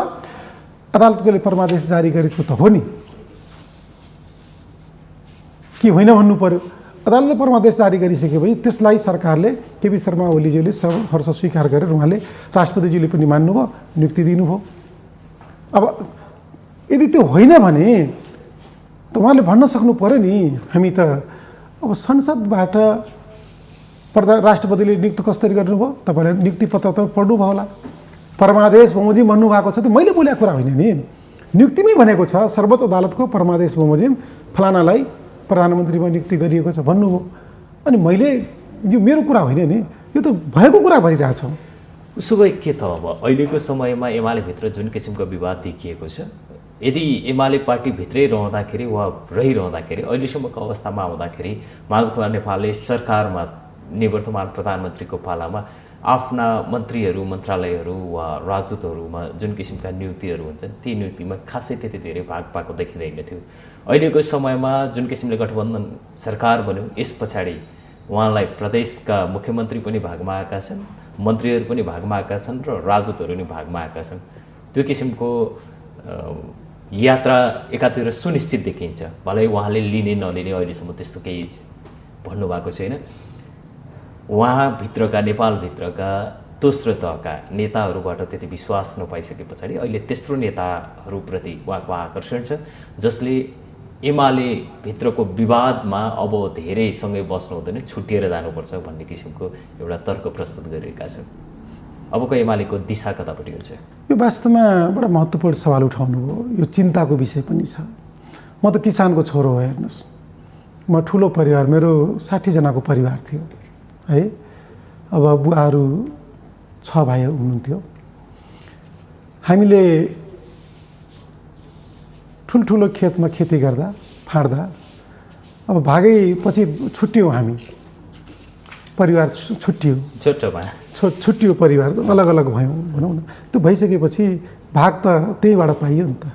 अदालतले परमादेश जारी गरेको त हो नि, के होइन भन्नु पर्यो। अदालतले परमादेश जारी गरिसकेपछि त्यसलाई सरकारले केपी शर्मा ओलीज्यूले हर्ष स्वीकार गरेर उहाँले राष्ट्रपतिज्यूले पनि मान्नुभयो, नियुक्ति दिनुभयो। अब यदि त्यो होइन भने त उहाँले भन्न सक्नु पर्यो नि, हामी त अब संसदबाट राष्ट्रपतिले नियुक्ति कसरी गर्नुभयो, तपाईँले नियुक्ति पत्र त पढ्नुभयो होला, परमादेश बमोजिम भन्नुभएको छ। त्यो मैले बोलेको कुरा होइन नि, नियुक्तिमै भनेको छ सर्वोच्च अदालतको परमादेश बमोजिम फलानालाई प्रधानमन्त्रीमा नियुक्ति गरिएको छ भन्नुभयो। अनि मैले यो मेरो कुरा होइन नि, यो त भएको कुरा भनिरहेछौँ। उसो भए के त अब अहिलेको समयमा एमालेभित्र जुन किसिमको विवाद देखिएको छ, यदि एमाले पार्टीभित्रै रहँदाखेरि वा रहिरहँदाखेरि अहिलेसम्मको अवस्थामा आउँदाखेरि माधव कुमार नेपालले सरकारमा निवर्तमान प्रधानमन्त्रीको पालामा आफ्ना मन्त्रीहरू, मन्त्रालयहरू वा राजदूतहरूमा जुन किसिमका नियुक्तिहरू हुन्छन् ती नियुक्तिमा खासै त्यति धेरै भाग पाएको देखिँदैन थियो। अहिलेको समयमा जुन किसिमले गठबन्धन सरकार बन्यो यस पछाडि उहाँलाई प्रदेशका मुख्यमन्त्री पनि भागमा आएका छन्, मन्त्रीहरू पनि भागमा आएका छन् र राजदूतहरू पनि भागमा आएका छन्। त्यो किसिमको यात्रा एकातिर सुनिश्चित देखिन्छ। भलै उहाँले लिने नलिने अहिलेसम्म त्यस्तो केही भन्नुभएको छैन। उहाँभित्रका नेपालभित्रका दोस्रो तहका नेताहरूबाट त्यति विश्वास नपाइसके पछाडि अहिले तेस्रो नेताहरूप्रति उहाँको आकर्षण छ, जसले एमाले भित्रको विवादमा अब धेरै सँगै बस्नु हुँदैन, छुट्टिएर जानुपर्छ भन्ने किसिमको एउटा तर्क प्रस्तुत गरिरहेका छन्। अबको एमालेको दिशा कतापट्टि हुन्छ? यो वास्तवमा बडा महत्त्वपूर्ण सवाल उठाउनु हो। यो चिन्ताको विषय पनि छ। म त किसानको छोरो हो, हेर्नुहोस्, म ठुलो परिवार, मेरो 60 जनाको परिवार थियो है। अब बुवाहरू 6 भाइ हुनुहुन्थ्यो। हामीले ठुल्ठुलो खेतमा खेती गर्दा फाड्दा अब भागेपछि छुट्टियौँ, हामी परिवार छुट्टियो, छुट्टियो परिवार, अलग अलग भयौँ भनौँ न। त्यो भइसकेपछि भाग त त्यहीबाट पाइयो नि त।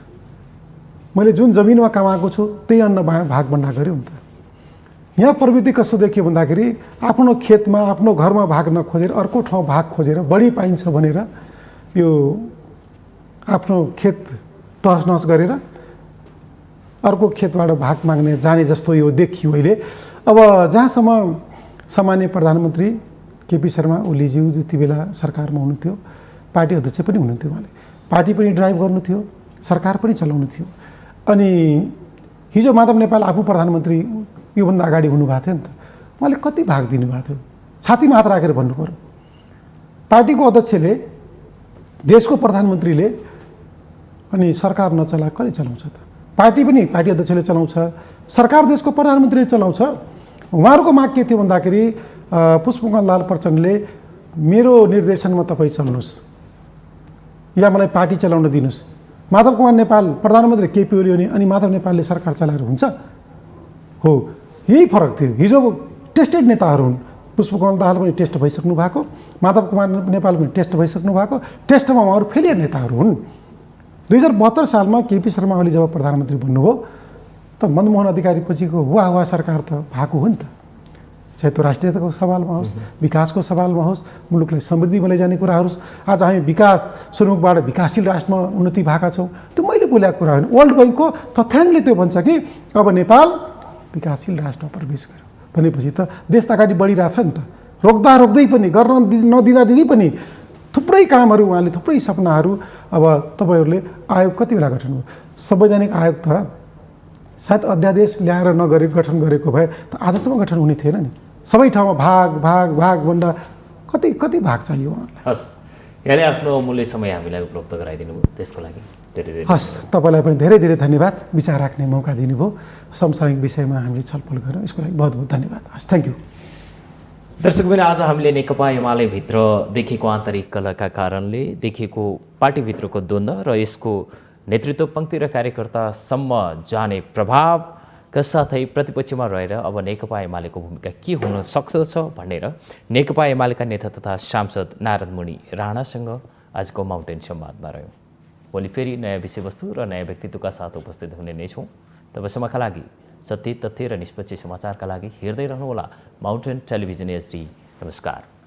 मैले जुन जमिनमा कमाएको छु त्यही अन्न भाग बन्डा गऱ्यो नि त। यहाँ प्रवृत्ति कस्तो देखियो भन्दाखेरि आफ्नो खेतमा आफ्नो घरमा भाग नखोजेर अर्को ठाउँ भाग खोजेर बढी पाइन्छ भनेर यो आफ्नो खेत तहस नहस गरेर अर्को खेतबाट भाग माग्ने जाने जस्तो यो देखियो अहिले। अब जहाँसम्म सामान्य प्रधानमन्त्री केपी शर्मा ओलीज्यू जति बेला सरकारमा हुनुहुन्थ्यो, पार्टी अध्यक्ष पनि हुनुहुन्थ्यो, उहाँले पार्टी पनि ड्राइभ गर्नु थियो, सरकार पनि चलाउनु थियो। अनि हिजो माधव नेपाल आफू प्रधानमन्त्री योभन्दा अगाडि हुनुभएको थियो नि त, उहाँले कति भाग दिनुभएको थियो? छातीमा हात राखेर भन्नु पर्यो। पार्टीको अध्यक्षले, देशको प्रधानमन्त्रीले अनि सरकार नचला कसले चलाउँछ त? पार्टी पनि पार्टी अध्यक्षले चलाउँछ, सरकार देशको प्रधानमन्त्रीले चलाउँछ। उहाँहरूको माग के थियो भन्दाखेरि पुष्पकमल दाहाल प्रचण्डले मेरो निर्देशनमा तपाईँ चल्नुहोस् या मलाई पार्टी चलाउन दिनुहोस्। माधव कुमार नेपाल प्रधानमन्त्री केपी ओली अनि माधव नेपालले सरकार चलाएर हुन्छ हो, यही फरक थियो। हिजो टेस्टेड नेताहरू हुन्, पुष्पकमल दाहाल पनि टेस्ट भइसक्नु भएको, माधव कुमार नेपाल पनि टेस्ट भइसक्नु भएको, टेस्टमा उहाँहरू फेलियर नेताहरू हुन्। 2072 सालमा केपी शर्मा ओली जब प्रधानमन्त्री बन्नुभयो त मनमोहन अधिकारी पछिको हुवा सरकार त भएको हो नि त। चाहे त्यो राष्ट्रियताको सवालमा होस्, विकासको सवालमा होस्, मुलुकलाई समृद्धिमा लैजाने कुराहरू होस्। आज हामी विकास सुरुङबाट विकासशील राष्ट्रमा उन्नति भएका छौँ, त्यो मैले बोलेको कुरा होइन। वर्ल्ड ब्याङ्कको तथ्याङ्कले त्यो भन्छ कि अब नेपाल विकासशील राष्ट्रमा प्रवेश गर्यो भनेपछि त देश अगाडि बढिरहेछ नि त। रोक्दै पनि, गर्न नदिँदै पनि थुप्रै कामहरू, उहाँले थुप्रै सपनाहरू। अब तपाईँहरूले आयोग कति बेला गठन भयो? संवैधानिक आयोग त सायद अध्यादेश ल्याएर गठन गरेको भए त आजसम्म गठन हुने थिएन नि। सबै ठाउँमा भाग भन्दा कति भाग चाहियो उहाँलाई। हस्, यहाँले आफ्नो अमूल्य समय हामीलाई उपलब्ध गराइदिनु भयो, त्यसको लागि धेरै धेरै हस्, तपाईँलाई पनि धेरै धेरै धन्यवाद। विचार राख्ने मौका दिनुभयो, समसामयिक विषयमा हामीले छलफल गऱ्यौँ, यसको लागि बहुत बहुत धन्यवाद। हस्, थ्याङ्क यू। दर्शकबिन, आज हामीले नेकपा एमाले भित्र देखेको आन्तरिक कलहका कारणले देखेको पार्टीभित्रको द्वन्द्व र यसको नेतृत्व पङ्क्ति र कार्यकर्तासम्म जाने प्रभावका साथै प्रतिपक्षमा रहेर अब नेकपा एमालेको भूमिका के हुन सक्दछ भनेर नेकपा एमालेका नेता तथा सांसद नारद मुनि राणासँग आजको माउन्टेन संवादमा रह्यौँ। भोलि फेरि नयाँ विषयवस्तु र नयाँ व्यक्तित्वका साथ उपस्थित हुने नै छौँ। तबसम्मका लागि सत्य, तथ्य र निष्पक्ष समाचारका लागि हेर्दै रहनुहोला माउन्टेन टेलिभिजन HD। नमस्कार।